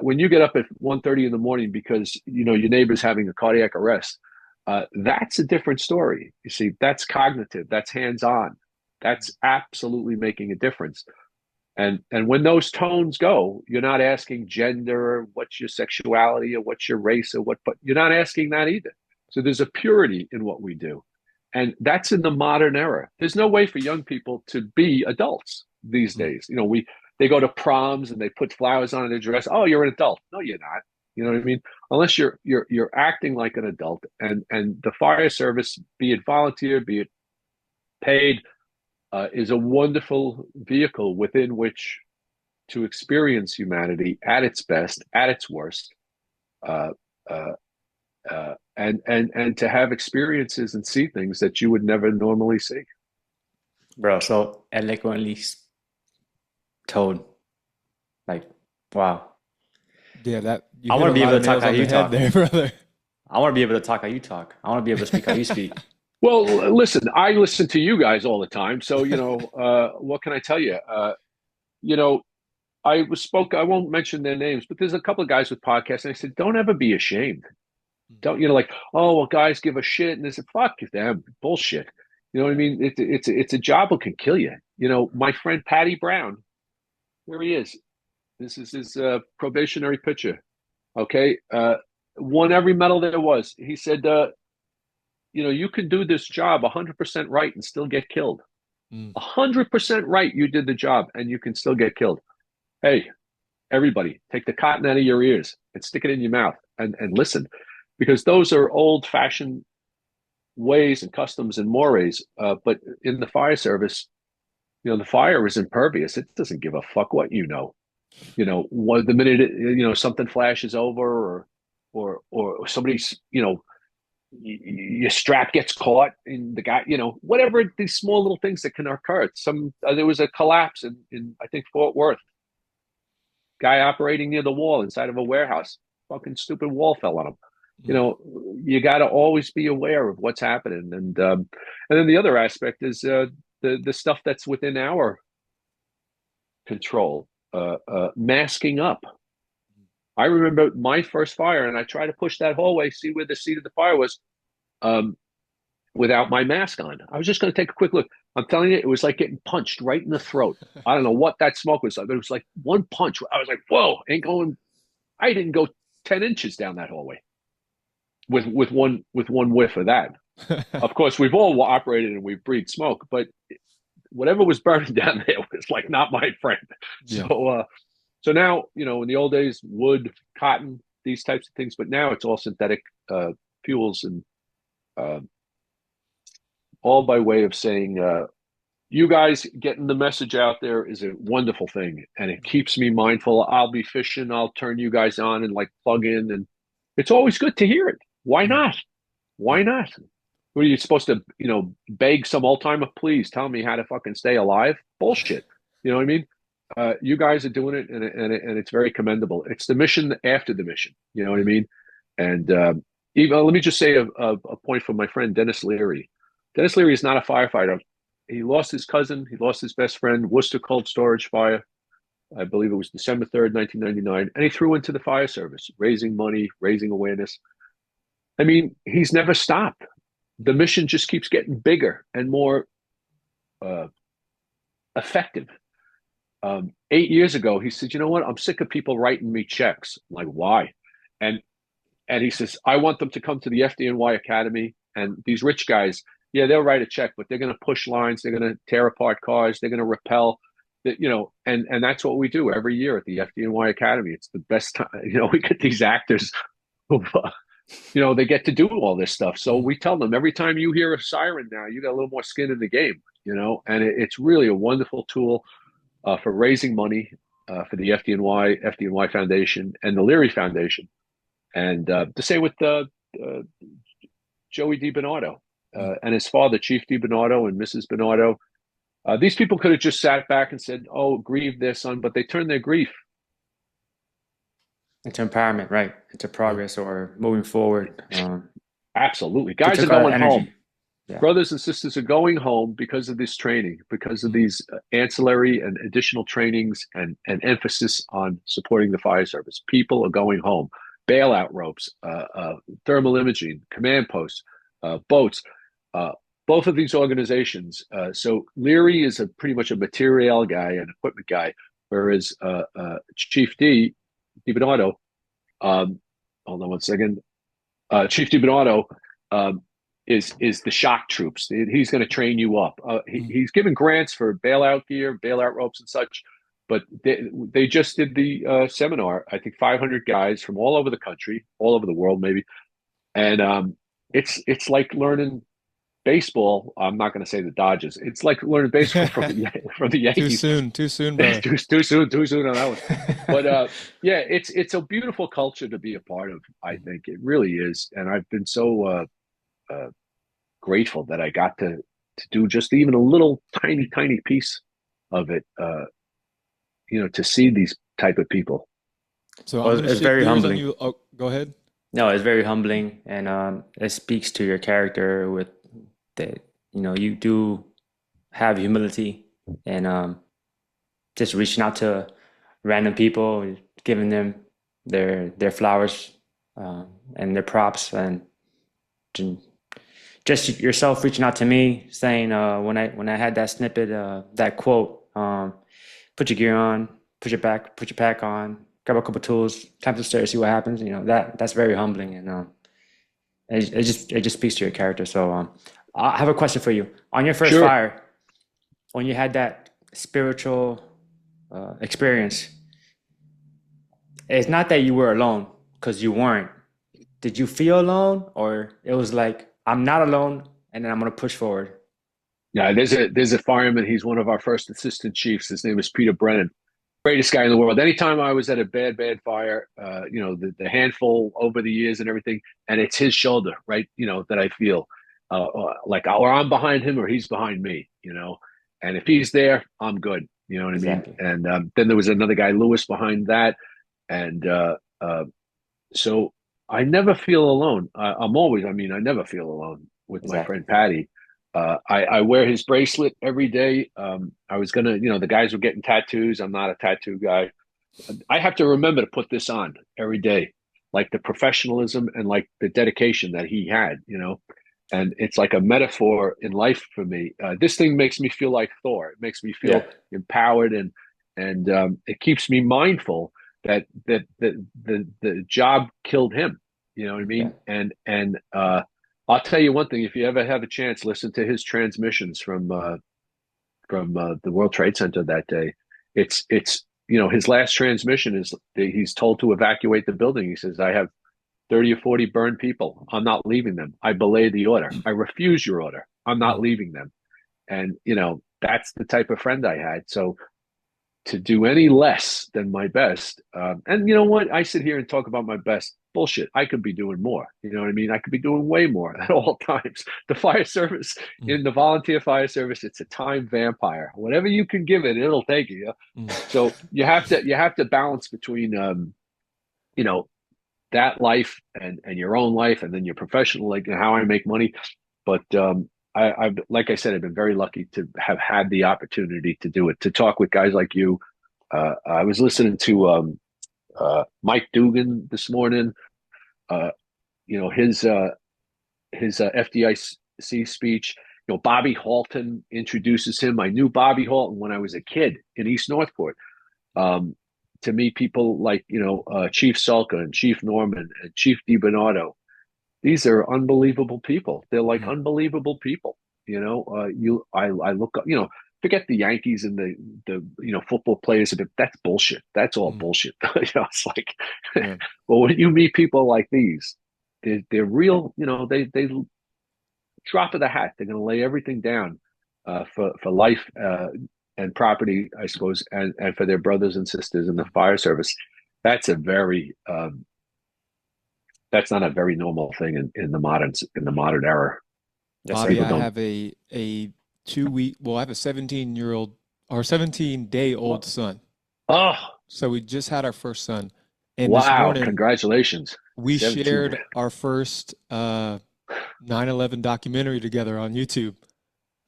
When you get up at 1:30 in the morning because your neighbor's having a cardiac arrest, that's a different story. You see, that's cognitive, that's hands-on, that's absolutely making a difference. And when those tones go, you're not asking gender, what's your sexuality, or what's your race, or what, but you're not asking that either. So there's a purity in what we do. And that's in the modern era. There's no way for young people to be adults these days. You know, they go to proms and they put flowers on their dress. Oh, you're an adult. No, you're not. You know what I mean? Unless you're acting like an adult. And the fire service, be it volunteer, be it paid, is a wonderful vehicle within which to experience humanity at its best, at its worst, uh, uh, and to have experiences and see things that you would never normally see. Bro, so eloquently told. Like, wow. Yeah, that you I hit want a to be lot able of to talk nails how on you the head talk. there, brother. I want to be able to talk how you talk. I want to be able to speak how you speak. Well, listen, I listen to you guys all the time. So, you know, what can I tell you? You know, I won't mention their names, but there's a couple of guys with podcasts, and I said, don't ever be ashamed. Don't, you know, like, oh, well, guys give a shit. And they said, fuck them, bullshit. You know what I mean? It's a job that can kill you. You know, my friend Patty Brown, here he is. This is his probationary picture. Okay. Won every medal there was. He said, you know, you can do this job 100% right and still get killed. 100% right, you did the job and you can still get killed. Hey, everybody, take the cotton out of your ears and stick it in your mouth and listen, because those are old-fashioned ways and customs and mores. But in the fire service, you know, the fire is impervious. It doesn't give a fuck what you know. You know, the minute you know something flashes over, or somebody's, you know, your strap gets caught in the guy, you know, whatever, these small little things that can occur. There was a collapse in I think Fort Worth. Guy operating near the wall inside of a warehouse. Fucking stupid wall fell on him. You know, you got to always be aware of what's happening, and then the other aspect is the stuff that's within our control. Masking up. I remember my first fire, and I tried to push that hallway, see where the seat of the fire was, without my mask on. I was just going to take a quick look. I'm telling you, it was like getting punched right in the throat. I don't know what that smoke was like, but it was like one punch. I was like, whoa, I didn't go 10 inches down that hallway with one whiff of that. Of course, we've all operated and we've breathed smoke, but whatever was burning down there was like not my friend. Yeah. So now, you know, in the old days, wood, cotton, these types of things, but now it's all synthetic fuels, and all by way of saying, you guys getting the message out there is a wonderful thing, and it keeps me mindful. I'll be fishing, I'll turn you guys on and like plug in, and it's always good to hear it. Why not? Why not? What are you supposed to, you know, beg some old timer, please tell me how to fucking stay alive? Bullshit. You know what I mean? You guys are doing it, and it's very commendable. It's the mission after the mission. You know what I mean? And even let me just say a point from my friend Dennis Leary. Dennis Leary is not a firefighter. He lost his cousin. He lost his best friend. Worcester Cold Storage Fire. I believe it was December 3rd, 1999. And he threw into the fire service, raising money, raising awareness. I mean, he's never stopped. The mission just keeps getting bigger and more effective. 8 years ago, he said, you know what? I'm sick of people writing me checks. I'm like, why? And he says, I want them to come to the FDNY Academy, and these rich guys, yeah, they'll write a check, but they're going to push lines. They're going to tear apart cars. They're going to repel. That, you know, and that's what we do every year at the FDNY Academy. It's the best time. You know, we get these actors who, you know, they get to do all this stuff. So we tell them, every time you hear a siren now, you got a little more skin in the game, you know, and it's really a wonderful tool for raising money for the FDNY Foundation and the Leary Foundation. And to say with Joey DiBernardo and his father, Chief DiBernardo, and Mrs. Bernardo, these people could have just sat back and said, oh, grieve their son, but they turned their grief into empowerment, right? Into progress or moving forward. Absolutely. Guys are going home. Yeah. Brothers and sisters are going home because of this training, because of these ancillary and additional trainings and emphasis on supporting the fire service. People are going home. Bailout ropes, thermal imaging, command posts, boats, both of these organizations. So Leary is pretty much a material guy, an equipment guy, whereas Chief DiBernardo, hold on one second, Chief DiBernardo is the shock troops. He's going to train you up. He's given grants for bailout gear, bailout ropes, and such. But they just did the seminar. I think 500 guys from all over the country, all over the world, maybe. And it's like learning baseball. I'm not going to say the Dodgers. It's like learning baseball from the Yankees. Too soon, bro. too soon on that one. But yeah, it's a beautiful culture to be a part of. I think it really is, and I've been so grateful that I got to do just even a little tiny piece of it. To see these type of people. So I'm it's very humbling. You. Oh, go ahead. No, it's very humbling, and it speaks to your character with that. You do have humility, and just reaching out to random people, giving them their flowers and their props, and just yourself reaching out to me, saying when I had that snippet, that quote. Put your gear on, put your pack on, grab a couple tools, climb the stairs, see what happens. That's very humbling, and it just speaks to your character. So I have a question for you. On your first fire, when you had that spiritual experience, it's not that you were alone, because you weren't. Did you feel alone, or it was like, I'm not alone, and then I'm gonna push forward? Yeah, there's a fireman. He's one of our first assistant chiefs. His name is Peter Brennan. Greatest guy in the world. Anytime I was at a bad fire, the handful over the years and everything, and it's his shoulder, right? That I feel like, or I'm behind him or he's behind me, and if he's there, I'm good. You know what Exactly. I mean? And then there was another guy, Lewis, behind that. And so I never feel alone. I never feel alone with my friend Patty. I wear his bracelet every day. I was gonna, the guys were getting tattoos. I'm not a tattoo guy. I have to remember to put this on every day, like the professionalism and like the dedication that he had, and it's like a metaphor in life for me. This thing makes me feel like Thor. It makes me feel empowered, and it keeps me mindful that the job killed him. You know what I mean? Yeah. And I'll tell you one thing: if you ever have a chance, listen to his transmissions from the World Trade Center that day. It's his last transmission is he's told to evacuate the building. He says, "I have 30 or 40 burned people. I'm not leaving them. I belay the order. I refuse your order. I'm not leaving them." And that's the type of friend I had. So to do any less than my best, and you know what? I sit here and talk about my best. Bullshit. I could be doing more. You know what I mean? I could be doing way more at all times. The fire service, in the volunteer fire service, it's a time vampire. Whatever you can give it, it'll take you. So you have to balance between that life and your own life, and then your professional, like how I make money. But I've like I said, I've been very lucky to have had the opportunity to do it, to talk with guys like you. I was listening to Mike Dugan this morning. His FDIC speech. Bobby Halton introduces him. I knew Bobby Halton when I was a kid in East Northport. To me, people like Chief Sulka and Chief Norman and Chief DiBernardo, these are unbelievable people. They're like unbelievable people. I look up. Forget the Yankees and the football players. That's bullshit. That's all bullshit. It's like, well, when you meet people like these, they're real. They drop of the hat. They're going to lay everything down for life and property, I suppose, and for their brothers and sisters in the fire service. That's that's not a very normal thing in the modern era. Bobby, I have a 2-week. Well, I have a 17-year-old or 17-day-old son. Oh, so we just had our first son. And wow! This morning, congratulations. We shared our first 9/11 documentary together on YouTube.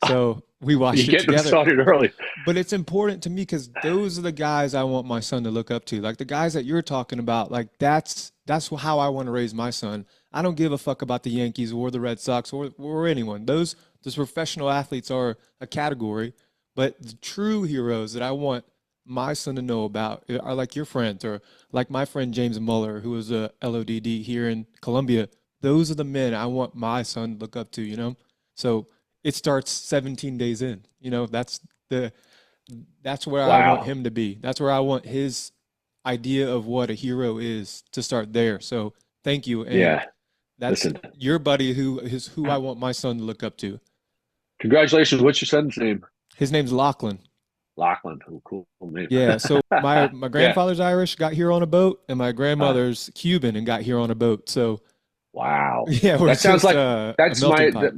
So we watched it together. You get them started early. But it's important to me because those are the guys I want my son to look up to. Like the guys that you're talking about, like that's how I want to raise my son. I don't give a fuck about the Yankees or the Red Sox or anyone. Those professional athletes are a category, but the true heroes that I want my son to know about are like your friends, or like my friend James Muller, who is a LODD here in Columbia. Those are the men I want my son to look up to, you know? So it starts 17 days in, you know, the, that's where I want Wow. him to be. That's where I want his idea of what a hero is to start there. So thank you. And Yeah. that's Listen, your buddy who is who I want my son to look up to. congratulations. What's your son's name? His name's Lachlan. Lachlan. Oh, cool name. Yeah, so my Yeah. grandfather's Irish, got here on a boat, and my Uh, grandmother's Cuban and got here on a boat. So wow. yeah, we're That sounds just like a that's melting pot.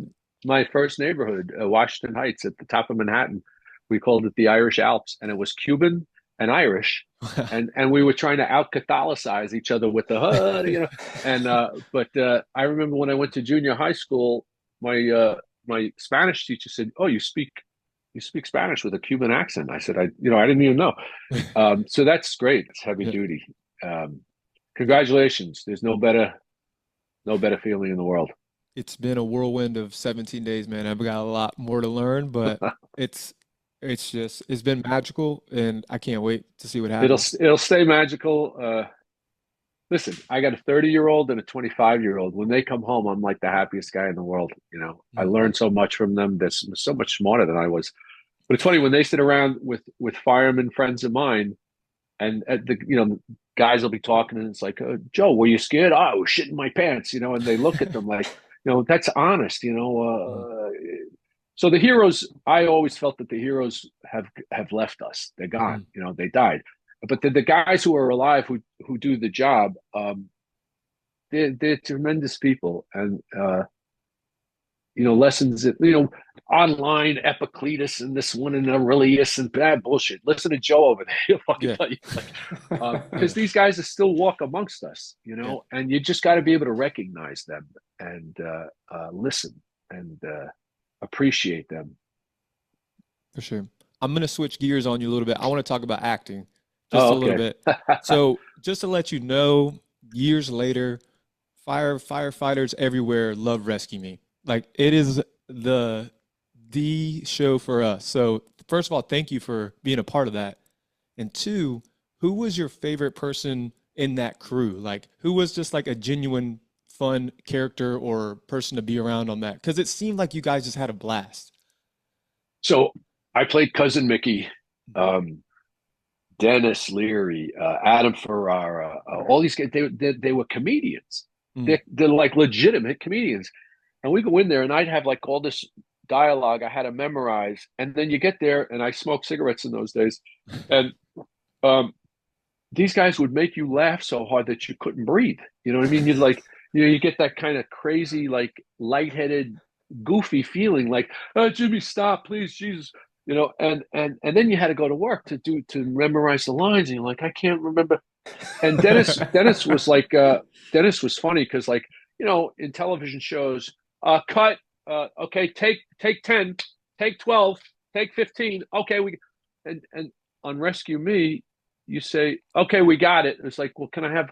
my first neighborhood, Washington Heights, at the top of Manhattan. We called it the Irish Alps, and it was Cuban and Irish, and we were trying to out Catholicize each other with the you know. And but I remember when I went to junior high school, my Spanish teacher said, "Oh, you speak Spanish with a Cuban accent." I said, I didn't even know. So that's great. It's heavy Yeah. duty. Um, Congratulations. There's no better feeling in the world. It's been a whirlwind of 17 days, man. I've got a lot more to learn, but it's it's been magical, and I can't wait to see what happens. It'll stay magical. Listen, I got a 30-year-old and a 25-year-old. When they come home, I'm like the happiest guy in the world. You know, I Mm. learned so much from them. That's so much smarter than I was. But it's funny when they sit around with firemen friends of mine, and at the guys will be talking, and it's like, Joe, were you scared? Oh, I was shitting my pants. And they look at them like, that's honest. Mm. So the heroes, I always felt that the heroes have left us. They're gone. Mm. They died. But the guys who are alive who do the job, they're tremendous people, and lessons that, online Epicletus and this one and Aurelius and bad bullshit. Listen to Joe over there. He'll fucking Yeah. tell you, because these guys are still walk amongst us, Yeah, and you just got to be able to recognize them and listen and appreciate them. for sure. I'm gonna switch gears on you a little bit. I want to talk about acting just Oh, a little okay. bit. So, just to let you know, years later, firefighters everywhere love Rescue Me. Like it is the show for us. So, first of all, thank you for being a part of that. And two, who was your favorite person in that crew? Like, who was just like a genuine fun character or person to be around on that? Because it seemed like you guys just had a blast. So I played Cousin Mickey, um, Dennis Leary, Adam Ferrara, all these guys. They were comedians. Mm. They're like legitimate comedians. And we go in there, and I'd have like all this dialogue I had to memorize. And then you get there, and I smoked cigarettes in those days, and um, these guys would make you laugh so hard that you couldn't breathe. You know what I mean? You'd like, you get that kind of crazy, like lightheaded, goofy feeling, like, "Oh, Jimmy, stop, please, Jesus." And then you had to go to work to memorize the lines, and you're like, I can't remember. And Dennis was like, Dennis was funny because, like, in television shows, cut, okay, take 10, take 12, take 15, okay, and on Rescue Me, you say, okay, we got it. It's like, well, can I have,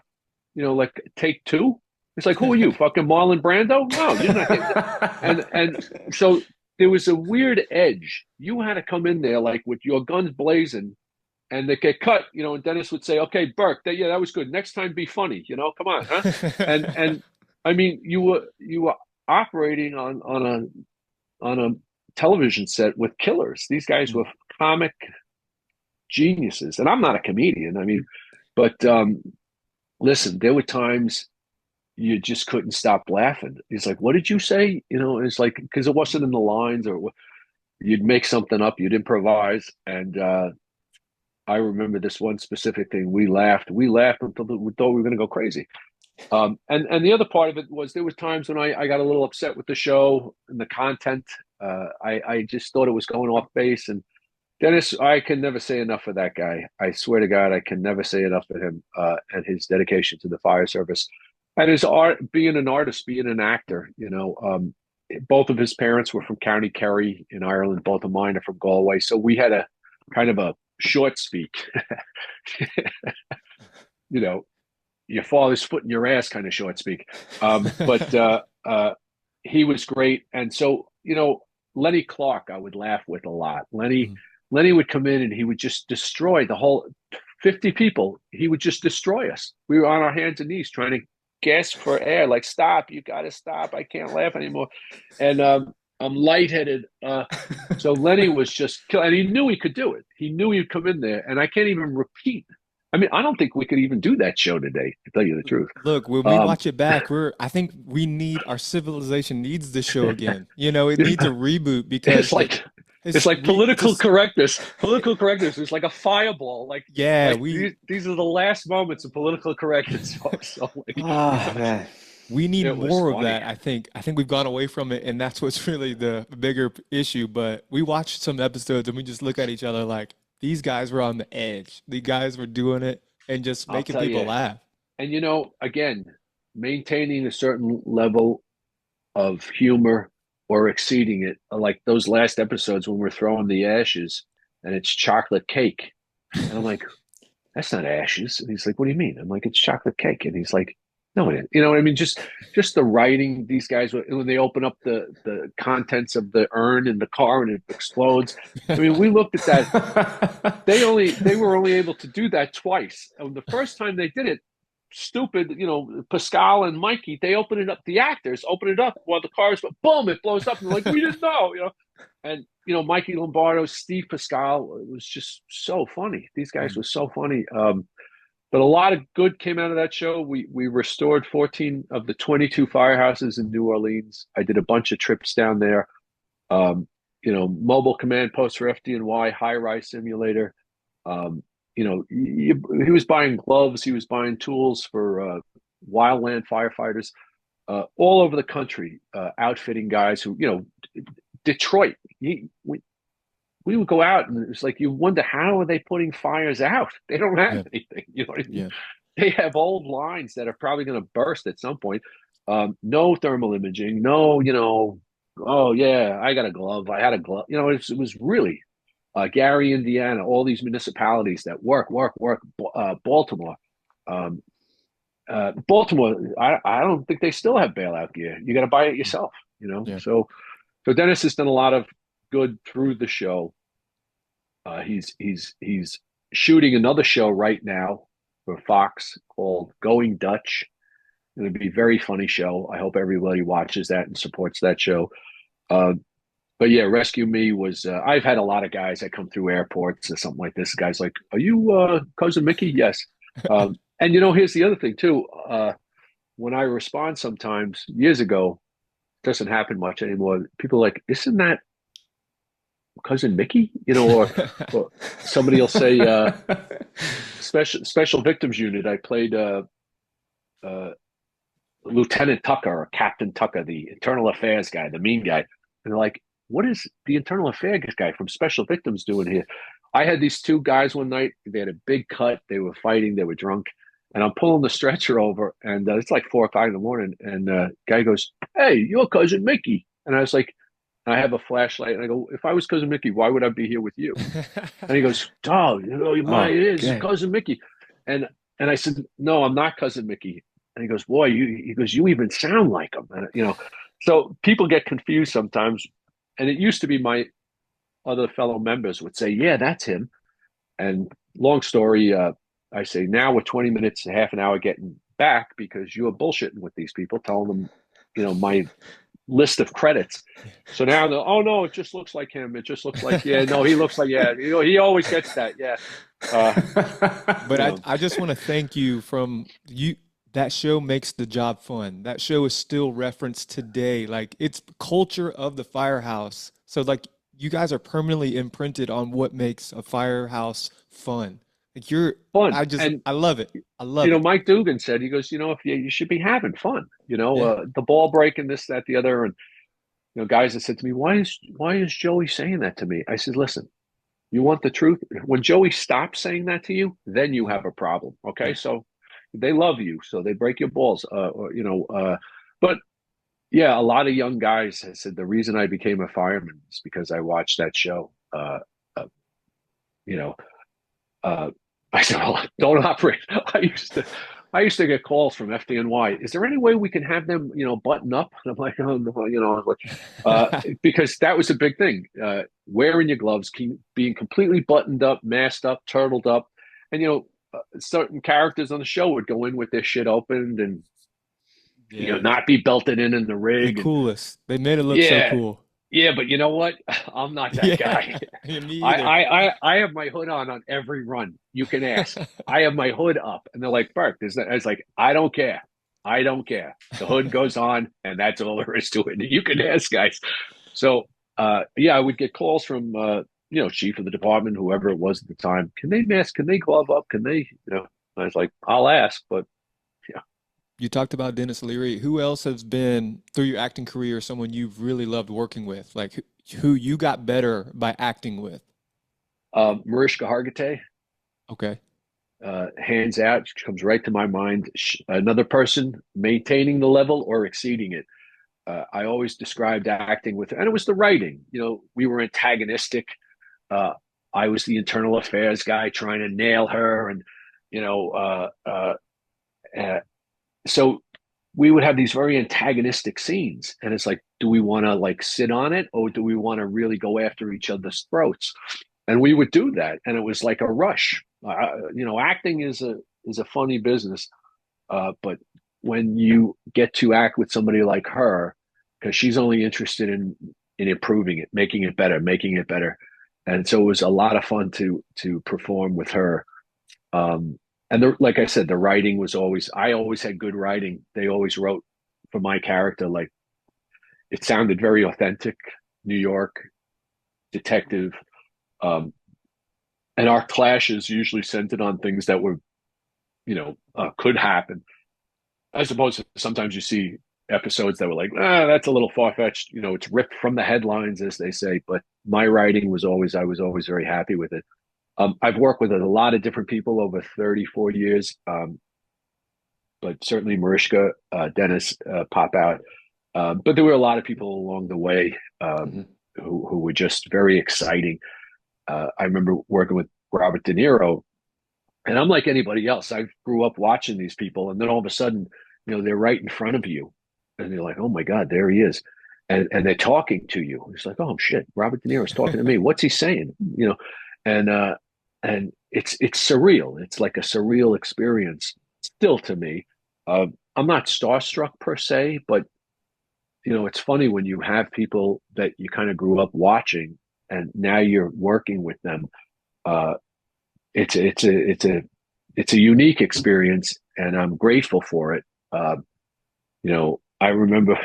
like take two? It's like, who are you, fucking Marlon Brando? No, you're not getting that. And so there was a weird edge. You had to come in there like with your guns blazing, and they get cut, and Dennis would say, okay, Burke, yeah, that was good. Next time, be funny, come on, huh? And I mean, you were operating on a television set with killers. These guys Mm. were comic geniuses, and I'm not a comedian. I mean, but listen, there were times you just couldn't stop laughing. He's like, "What did you say?" It's like because it wasn't in the lines, or you'd make something up, you'd improvise, and I remember this one specific thing. We laughed. We laughed until we thought we were going to go crazy. And the other part of it was there was times when I got a little upset with the show and the content. I just thought it was going off base. And Dennis, I can never say enough for that guy. I swear to God, I can never say enough for him and his dedication to the fire service and his art, being an artist, being an actor. Both of his parents were from County Kerry in Ireland. Both of mine are from Galway. So we had a kind of a short speak, you know, your father's foot in your ass kind of short speak. But he was great. And so, Lenny Clark, I would laugh with a lot. Lenny Mm. Lenny would come in and he would just destroy the whole 50 people. He would just destroy us. We were on our hands and knees trying to gasp for air, like, stop, you got to stop. I can't laugh anymore. And I'm lightheaded. So Lenny was just, and he knew he could do it. He knew he'd come in there, and I can't even repeat. I mean, I don't think we could even do that show today, to tell you the truth. Look, when we watch it back, I think our civilization needs the show again. You know, it needs a reboot because it's like political correctness. Political correctness is like a fireball. These are the last moments of political correctness. So man. We need more of that. I think we've gone away from it, and that's what's really the bigger issue. But we watched some episodes and we just look at each other like, these guys were on the edge. The guys were doing it and just making people laugh. And, again, maintaining a certain level of humor or exceeding it, like those last episodes when we're throwing the ashes and it's chocolate cake. And I'm like, that's not ashes. And he's like, what do you mean? I'm like, it's chocolate cake. And he's like, no, it isn't. You know what I mean? Just the writing, these guys, when they open up the contents of the urn in the car and it explodes. I mean, we looked at that. They were only able to do that twice. And the first time they did it, stupid, Pascal and Mikey, they open it up, the actors open it up while the cars, boom, it blows up. And they're like, we didn't know, And, Mikey Lombardo, Steve Pascal, it was just so funny. These guys were so funny. But a lot of good came out of that show. We restored 14 of the 22 firehouses in New Orleans. I did a bunch of trips down there. Mobile command post for FDNY, high-rise simulator. He was buying gloves. He was buying tools for wildland firefighters all over the country, outfitting guys who, Detroit. We would go out and it was like, you wonder, how are they putting fires out? They don't have anything. You know what I mean? Yeah. They have old lines that are probably going to burst at some point. No thermal imaging. No, oh yeah, I got a glove. I had a glove. It was really Gary, Indiana, all these municipalities that work. Baltimore. Baltimore, I don't think they still have bailout gear. You got to buy it yourself, Yeah. So Dennis has done a lot of good through the show. He's shooting another show right now for Fox called Going Dutch. It'll be a very funny show. I hope everybody watches that and supports that show. But yeah, Rescue Me was, I've had a lot of guys that come through airports or something like this. Guys like, are you Cousin Mickey? Yes. And here's the other thing too. When I respond sometimes, years ago, it doesn't happen much anymore. People are like, isn't that Cousin Mickey? Or somebody will say, special victims unit. I played Lieutenant Tucker or Captain Tucker, the internal affairs guy, the mean guy. And they're like, what is the internal affairs guy from Special Victims doing here? I had these two guys one night. They had a big cut. They were fighting. They were drunk. And I'm pulling the stretcher over, and it's like 4 o'clock in the morning. And the guy goes, hey, you're Cousin Mickey. And I was like, I have a flashlight. And I go, if I was Cousin Mickey, why would I be here with you? And he goes, dog, it is Cousin Mickey. And I said, no, I'm not Cousin Mickey. And he goes, boy, you even sound like him. And, so people get confused sometimes. And it used to be my other fellow members would say, yeah, that's him. And long story, I say, now we're 20 minutes, half an hour getting back because you're bullshitting with these people, telling them, my list of credits. So now they're, oh no, it just looks like him. It just looks like, yeah, no, he looks like, yeah, he always gets that. Yeah. But I just want to thank you from you. That show makes the job fun. That show is still referenced today. Like, it's culture of the firehouse. So like, you guys are permanently imprinted on what makes a firehouse fun. Like, you're fun. I love it. I love it. Mike Dugan said, he goes, if you should be having fun, the ball breaking, this, that, the other. And, guys that said to me, why is Joey saying that to me? I said, listen, you want the truth? When Joey stops saying that to you, then you have a problem. Okay. Yeah. So they love you, so they break your balls, but yeah, a lot of young guys have said the reason I became a fireman is because I watched that show. I said, well, don't operate. I I used to get calls from FDNY. Is there any way we can have them, button up? And I'm like, oh, no, I was like, because that was a big thing. Wearing your gloves, being completely buttoned up, masked up, turtled up, and certain characters on the show would go in with their shit opened and Yeah, not be belted in the the rig. And coolest. They made it look so yeah, cool. yeah, but you know what? I'm not that guy. Yeah, me I, either. I have my hood on every run. You can ask. I have my hood up, and they're like, "Burke, there's that." I was like, "I don't care. I don't care. The hood goes on, and that's all there is to it. You can ask, guys." So, yeah, I would get calls from chief of the department, whoever it was at the time. Can they mask? Can they glove up? Can they? I was like, "I'll ask," but yeah. You talked about Dennis Leary. Who else has been through your acting career someone you've really loved working with? Like who you got better by acting with? Mariska Hargitay. Okay. Hands out, comes right to my mind. Another person maintaining the level or exceeding it. I always described acting with, and it was the writing. We were antagonistic. Uh, I was the internal affairs guy trying to nail her, and you know, so we would have these very antagonistic scenes, and it's like, do we want to like sit on it, or do we want to really go after each other's throats? And we would do that, and it was like a rush. Acting is a funny business, but when you get to act with somebody like her, because she's only interested in improving it, making it better, and so it was a lot of fun to perform with her. And like I said, the writing was I always had good writing. They always wrote for my character, like it sounded very authentic, New York detective. Um, and our clashes usually centered on things that were, could happen, as opposed to sometimes you see episodes that were like, that's a little far fetched. It's ripped from the headlines, as they say. But my writing I was always very happy with it. I've worked with a lot of different people over 34 years, but certainly Mariska, Dennis pop out. But there were a lot of people along the way Hmm. who were just very exciting. I remember working with Robert De Niro, and I'm like anybody else. I grew up watching these people, and then all of a sudden, they're right in front of you, and you're like, oh my God, there he is, and they're talking to you. It's like, oh shit, Robert De Niro's talking to me. What's he saying? And it's surreal. It's like a surreal experience still to me. I'm not starstruck per se, but it's funny when you have people that you kind of grew up watching, and now you're working with them. Uh, it's a unique experience, and I'm grateful for it. I remember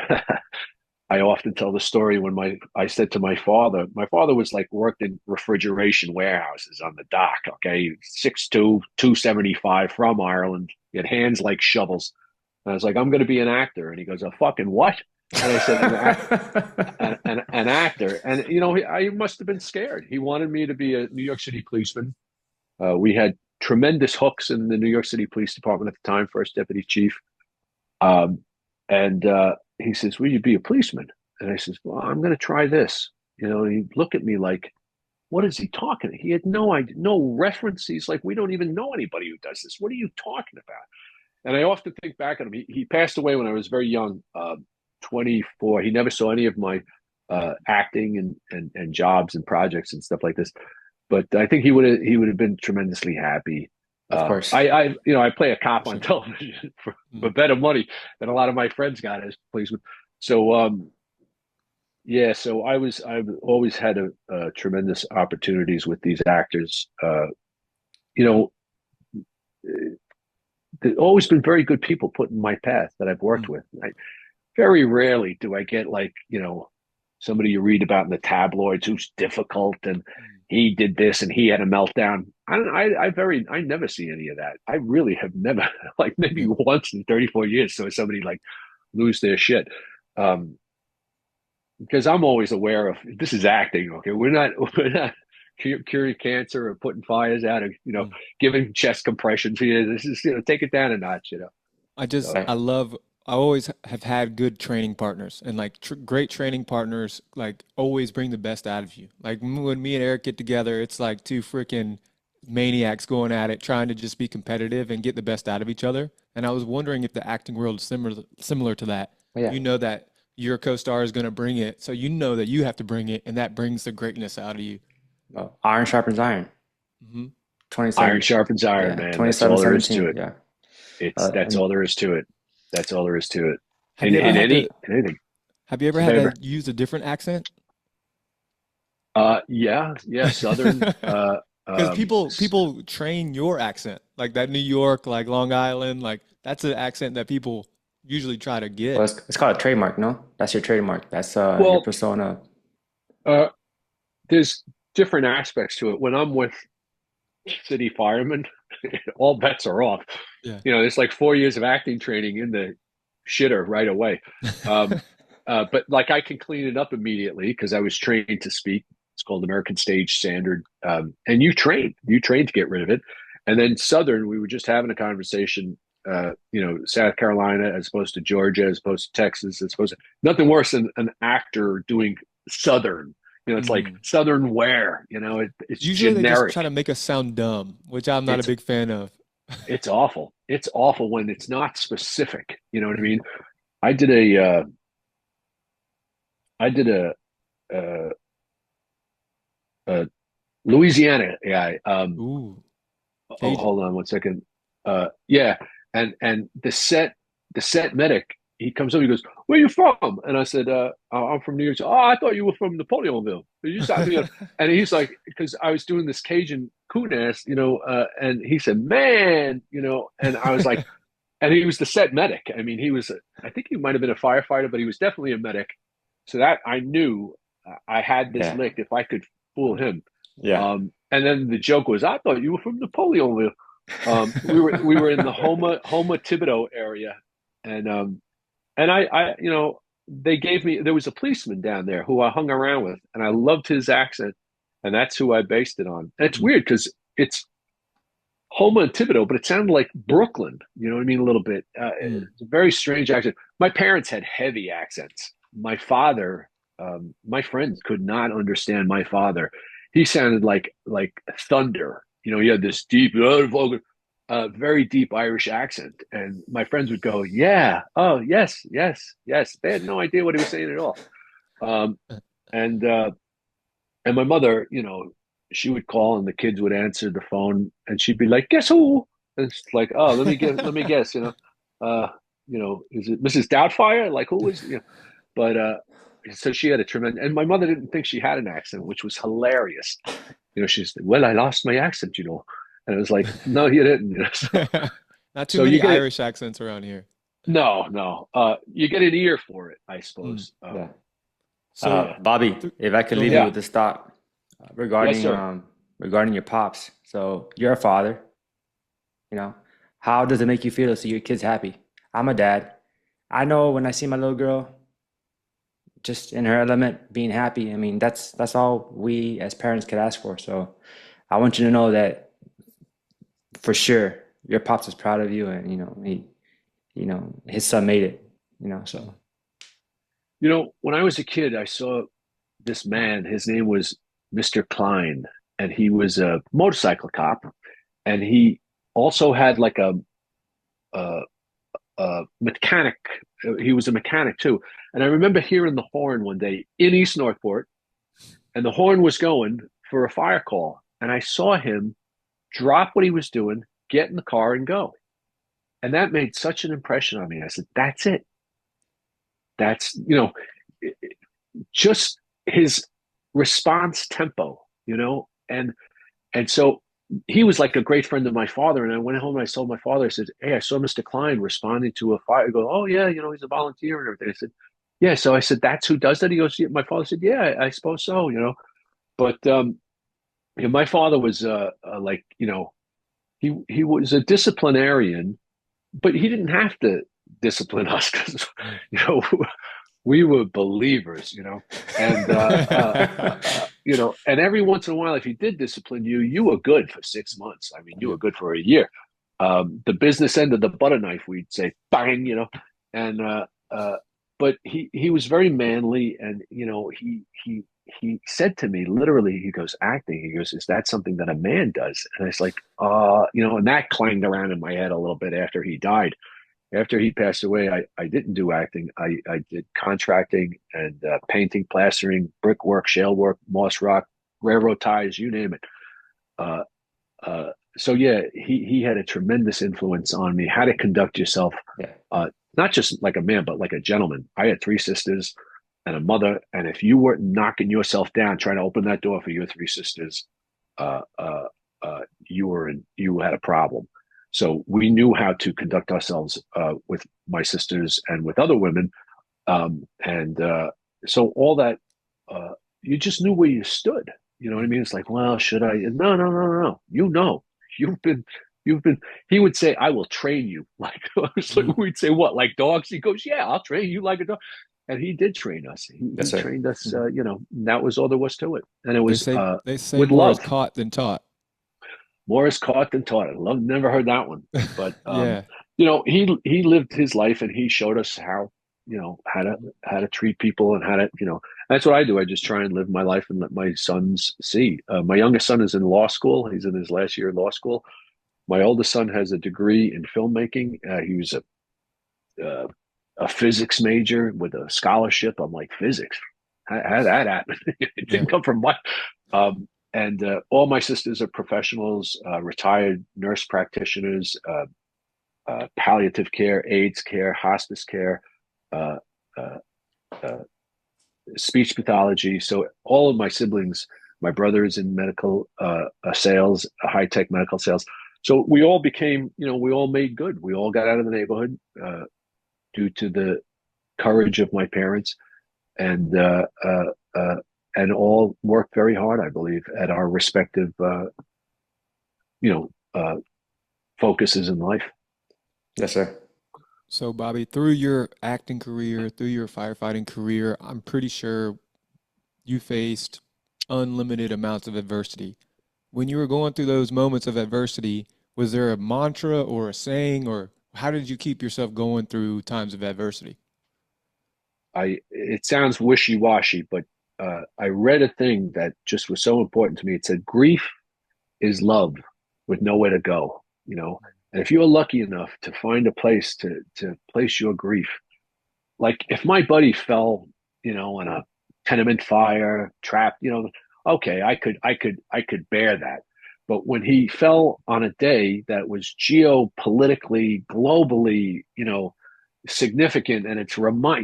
I often tell the story when I said to my father was like worked in refrigeration warehouses on the dock. Okay, 6'2", 275 from Ireland. He had hands like shovels. And I was like, I'm going to be an actor, and he goes, a fucking what? And I said, an actor. And I must have been scared. He wanted me to be a New York City policeman. We had tremendous hooks in the New York City Police Department at the time, first deputy chief. And he says, will you be a policeman? And I says, well, I'm going to try this. And he looked at me like, what is he talking? He had no idea, no reference. He's like, we don't even know anybody who does this. What are you talking about? And I often think back on him. He passed away when I was very young, 24. He never saw any of my acting and jobs and projects and stuff like this. But I think he would have been tremendously happy. Of course. I play a cop on television for better money than a lot of my friends got as policemen. So yeah, so I've always had a tremendous opportunities with these actors. There's always been very good people put in my path that I've worked with. Very rarely do I get like somebody you read about in the tabloids who's difficult and he did this and he had a meltdown. I never see any of that. I really have never, like maybe once in 34 years, so somebody like lose their shit. Because I'm always aware of this is acting. Okay, we're not curing cancer or putting fires out or giving chest compressions here. This is take it down a notch. I always have had good training partners, and like great training partners like always bring the best out of you. Like when me and Erik get together, it's like two freaking maniacs going at it, trying to just be competitive and get the best out of each other. And I was wondering if the acting world is similar to that. But yeah, You know that your co-star is going to bring it, so you know that you have to bring it, and that brings the greatness out of you. well, iron sharpens iron. Hmm. Iron 27, sharpens iron, yeah, man. That's 27, all there is to 17. it. Yeah. That's And all there is to it. That's all there is to it. Have you ever had to? In anything. Have you ever So, had baby. to use a different accent? Yeah, Southern. Because people train your accent, like that New York, like Long Island, like that's an accent that people usually try to well, get. it's called a trademark, no? That's your trademark. That's your Well, persona. uh, there's different aspects to it. When I'm with city firemen, all bets are off. Yeah. There's like 4 years of acting training in the shitter right away. Um, but like I can clean it up immediately because I was trained to speak. It's called American Stage Standard. And you train to get rid of it. And then Southern, we were just having a conversation, South Carolina as opposed to Georgia, as opposed to Texas, as opposed to nothing worse than an actor doing Southern. It's like Mhm. Southern wear, it's Usually they just try generic. to make us sound dumb, which I'm not a It's big fan of. it's awful. It's awful when it's not specific. You know what I Mhm. mean? I did a I did uh, a Louisiana guy. Ooh, Oh, Cajun. hold on one second. Yeah, and the set medic, he comes up, he goes, "Where you from?" And I said, "I'm from New York." "Oh, I thought you were from Napoleonville." You just, and he's like, because I was doing this Cajun coon-ass, and he said, "Man," and I was like, and he was the set medic. I mean, I think he might have been a firefighter, but he was definitely a medic. So that I knew I had this Yeah. licked if I could fool him. Yeah. And then the joke was, "I thought you were from Napoleonville." We were in the Homa Thibodeau area, and they gave me, there was a policeman down there who I hung around with, and I loved his accent, and that's who I based it on. And it's Mhm. weird because it's Homa and Thibodeau, but it sounded like Brooklyn. You know what I mean? A little bit. Mm. It's a very strange accent. My parents had heavy accents. My father, my friends could not understand my father. He sounded like thunder. He had this deep, very deep Irish accent, and my friends would go, "Yeah, oh yes, yes, yes." They had no idea what he was saying at all. Um, and and my mother, she would call and the kids would answer the phone and she'd be like, "Guess who?" And it's like, "Oh, let me guess, is it Mrs. Doubtfire? Like who was, but so she had a tremendous, and my mother didn't think she had an accent, which was hilarious. She's like, "Well, I lost my accent, And it was like, "No, you didn't." Not too So you many get it. Irish accents around here. No, no. You get an ear for it, I Mm. suppose. Yeah. So, Yeah. Bobby, th- if I could go leave you ahead. Yeah. with this thought Yes, regarding sir. regarding your pops. So you're a father, you know. How does it make you feel to see your kids happy? I'm a dad. I know when I see my little girl just in her element being happy, I mean that's all we as parents could ask for. So I want you to know that for sure your pops is proud of you and his son made it, Mm. so When I was a kid, I saw this man. His name was Mr. Klein, and he was a motorcycle cop, and he also had like a, a mechanic. He was a mechanic too. And I remember hearing the horn one day in East Northport, and the horn was going for a fire call. And I saw him drop what he was doing, get in the car, and go. And that made such an impression on me. I said, "That's it. That's, just his response tempo, and so he was like a great friend of my father. And I went home and I told my father, I said, "Hey, I saw Mr. Klein responding to a fire." I go, "Oh yeah, he's a volunteer and everything." I said, "Yeah." So I said, "That's who does that?" He goes, "Yeah." My father said, "Yeah, I suppose so." But my father was like, he was a disciplinarian, but he didn't have to discipline us because Mm. you know we were believers, and and every once in a while, if he did discipline you, you were good for 6 months. I mean, you Yeah. were good for a year. The business end of the butter knife, we'd say, bang, and but he was very manly, and he said to me, literally, he goes, acting. He goes, is that something that a man does? And I was like, and that clanged around in my head a little bit after he died. After he passed away, I didn't do acting. I did contracting and painting, plastering, brickwork, shale work, moss rock, railroad ties, you name it. Uh, so yeah, he had a tremendous influence on me, how to conduct yourself, Yeah. not just like a man, but like a gentleman. I had three sisters and a mother, and if you weren't knocking yourself down trying to open that door for your three sisters, uh, uh, you had a problem. So we knew how to conduct ourselves with my sisters and with other women, and so all that you just knew where you stood. You know what I mean? It's like, well, should I? No, no, no, no, no. You've been, you've been. He would say, "I will train you." Like, we'd say, "What? Like dogs?" He goes, "Yeah, I'll train you like a dog." And he did train us. He Yes, sir. trained us. That was all there was to it, and it They was say they say with more is love. caught than taught. More is caught than taught. Never heard that one. But Yeah. he lived his life and he showed us how, how to treat people and how to, that's what I do. I just try and live my life and let my sons see. My youngest son is in law school. He's in his last year of law school. My oldest son has a degree in filmmaking. He was a physics major with a scholarship. I'm like, physics? How did that happen? It Yeah. didn't come from my. And all my sisters are professionals, retired nurse practitioners, palliative care, AIDS care, hospice care, uh, uh, uh, speech pathology. So all of my siblings, my brother is in medical sales, high tech medical sales. So we all became, we all made good. We all got out of the neighborhood due to the courage of my parents, and all worked very hard, I believe, at our respective, you know, focuses in life. Yes, sir. So, Bobby, through your acting career, through your firefighting career, I'm pretty sure you faced unlimited amounts of adversity. When you were going through those moments of adversity, was there a mantra or a saying, or how did you keep yourself going through times of adversity? It sounds wishy-washy, but I read a thing that just was so important to me. It said, grief is love with nowhere to go, And if you're lucky enough to find a place to place your grief, like if my buddy fell, in a tenement fire, trapped, okay, I could bear that. But when he fell on a day that was geopolitically, globally, significant, and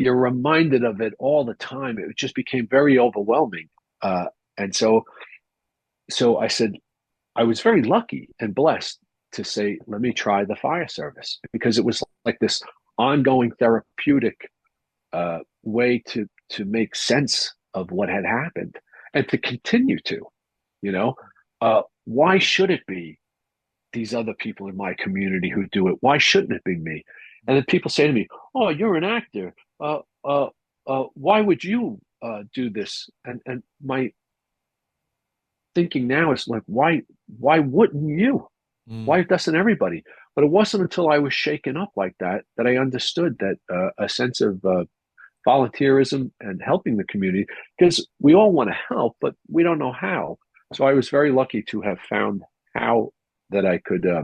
you're reminded of it all the time, it just became very overwhelming. And so I said, I was very lucky and blessed to say, let me try the fire service, because it was like this ongoing therapeutic way to make sense of what had happened and to continue to, why should it be these other people in my community who do it? Why shouldn't it be me? And then people say to me, "Oh, you're an actor. Why would you do this?" And my thinking now is like, why wouldn't you? Mm. Why doesn't everybody? But it wasn't until I was shaken up like that I understood that a sense of volunteerism and helping the community, because we all want to help, but we don't know how. So I was very lucky to have found how that I could uh,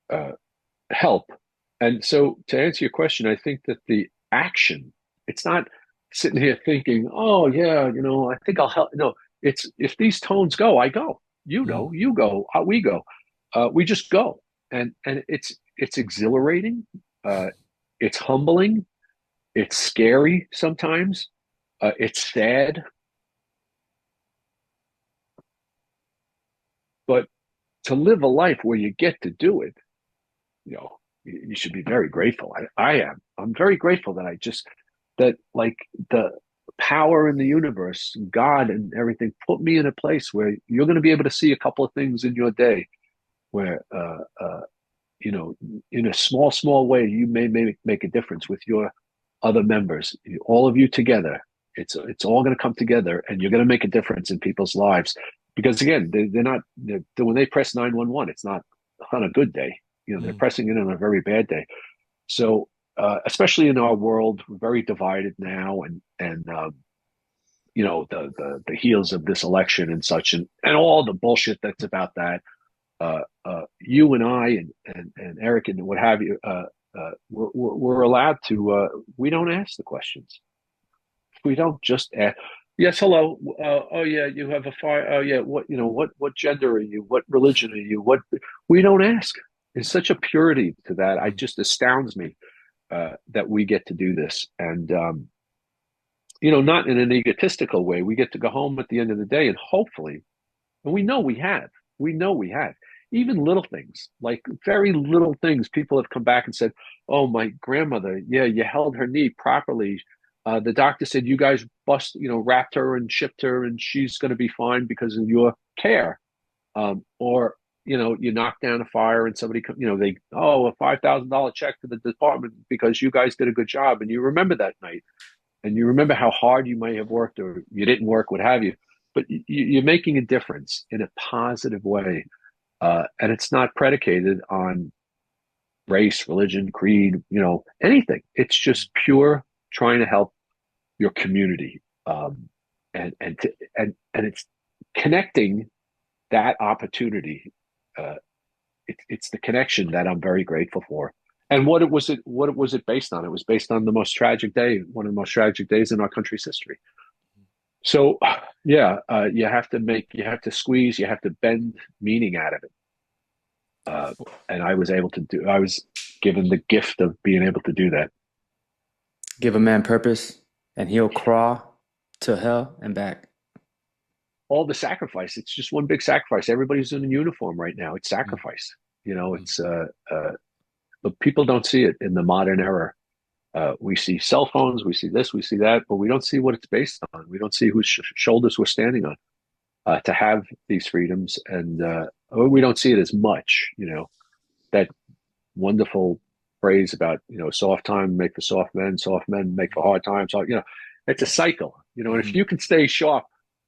uh, help. And so to answer your question, I think that the action, it's not sitting here thinking, oh yeah, I think I'll help. No, it's if these tones go, I go. Mm. You go, we go. We just go. And it's exhilarating. It's humbling. It's scary sometimes. It's sad. But to live a life where you get to do it, you should be very grateful. I am. I'm very grateful that that like the power in the universe, God and everything, put me in a place where you're going to be able to see a couple of things in your day where, in a small way, you may make a difference with your other members, all of you together. It's all going to come together, and you're going to make a difference in people's lives. Because again, they're not when they press 911, it's not on a good day. They're Mm. pressing it on a very bad day. So, especially in our world, we're very divided now, and the heels of this election and such, and all the bullshit that's about that. You and I and Erik and what have you, we're allowed to. We don't ask the questions. We don't just ask. Yes, hello. Oh yeah, you have a fire. Oh yeah, what gender are you? What religion are you? What we don't ask. There's such a purity to that. It just astounds me that we get to do this, and not in an egotistical way. We get to go home at the end of the day, and hopefully, and we know we have. Even little things, like very little things. People have come back and said, "Oh, my grandmother, yeah, you held her knee properly. The doctor said you guys wrapped her and shipped her, and she's going to be fine because of your care." Or you knock down a fire and somebody, a $5,000 check to the department because you guys did a good job, and you remember that night, and you remember how hard you may have worked, or you didn't work, what have you, but you're making a difference in a positive way, and it's not predicated on race, religion, creed, anything. It's just pure trying to help your community, and it's connecting that opportunity. It's the connection that I'm very grateful for. And what was it based on? It was based on the most tragic day, one of the most tragic days in our country's history. So yeah, you have to squeeze, you have to bend meaning out of it. And I was given the gift of being able to do that. Give a man purpose and he'll crawl to hell and back. All the sacrifice. It's just one big sacrifice. Everybody's in a uniform right now. It's sacrifice. It's but people don't see it in the modern era. We see cell phones, we see this, we see that, but we don't see what it's based on. We don't see whose shoulders we're standing on to have these freedoms, and we don't see it as much. That wonderful phrase about soft time make for soft men make for hard times. So it's a cycle. And if you can stay sharp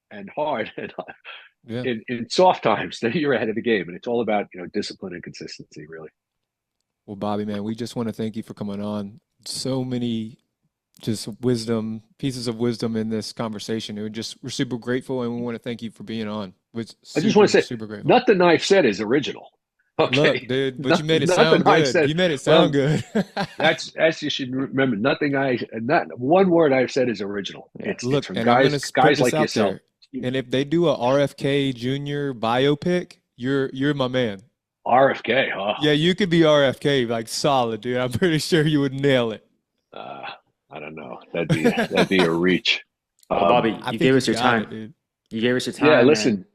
and hard and in soft times, then you're ahead of the game. And it's all about discipline and consistency, really. Well, Bobby, man, we just want to thank you for coming on. So many just pieces of wisdom in this conversation. We're super grateful, and we want to thank you for being on. I just want to say, super grateful. Nothing I've said is original. Okay. Look, dude, but you made it sound good. You made it sound good. That's you should remember. Not one word I've said is original. It's from guys like yourself. There. And if they do a RFK Jr. biopic, you're my man. RFK, huh? Yeah, you could be RFK, like solid, dude. I'm pretty sure you would nail it. I don't know. That'd be a reach. Bobby, you gave us your time. Dude. You gave us your time. Yeah, listen,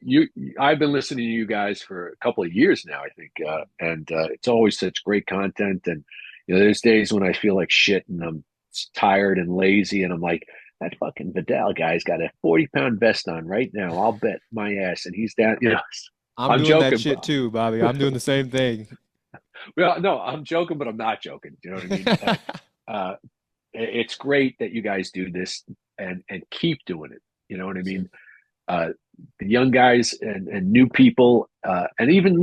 I've been listening to you guys for a couple of years now, I think, and it's always such great content. And there's days when I feel like shit and I'm tired and lazy, and I'm like, that fucking Vidal guy's got a 40-pound vest on right now. I'll bet my ass, and he's down. I'm doing joking, that shit too, Bobby. I'm doing the same thing. Well, no, I'm joking, but I'm not joking. You know what I mean? It's great that you guys do this and keep doing it. You know what I mean? The young guys and new people, and even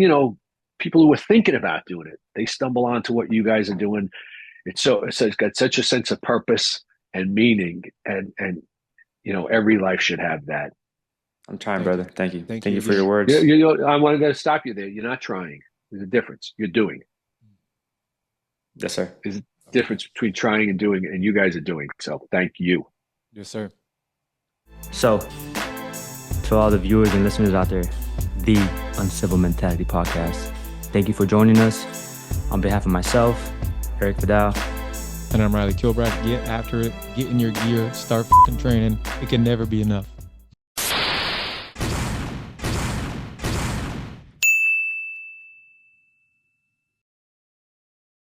people who are thinking about doing it, they stumble onto what you guys are doing. It's got such a sense of purpose and meaning, and every life should have that. I'm trying, brother. Thank you. Thank you for your words. I wanted to stop you there. You're not trying. There's a difference. You're doing. Yes, sir. There's a difference between trying and doing, and you guys are doing. So thank you. Yes, sir. So, to all the viewers and listeners out there, the Uncivil Mentality Podcast, thank you for joining us. On behalf of myself, Erik Vidal. And I'm Reilly Kilbride. Get after it. Get in your gear. Start f***ing training. It can never be enough.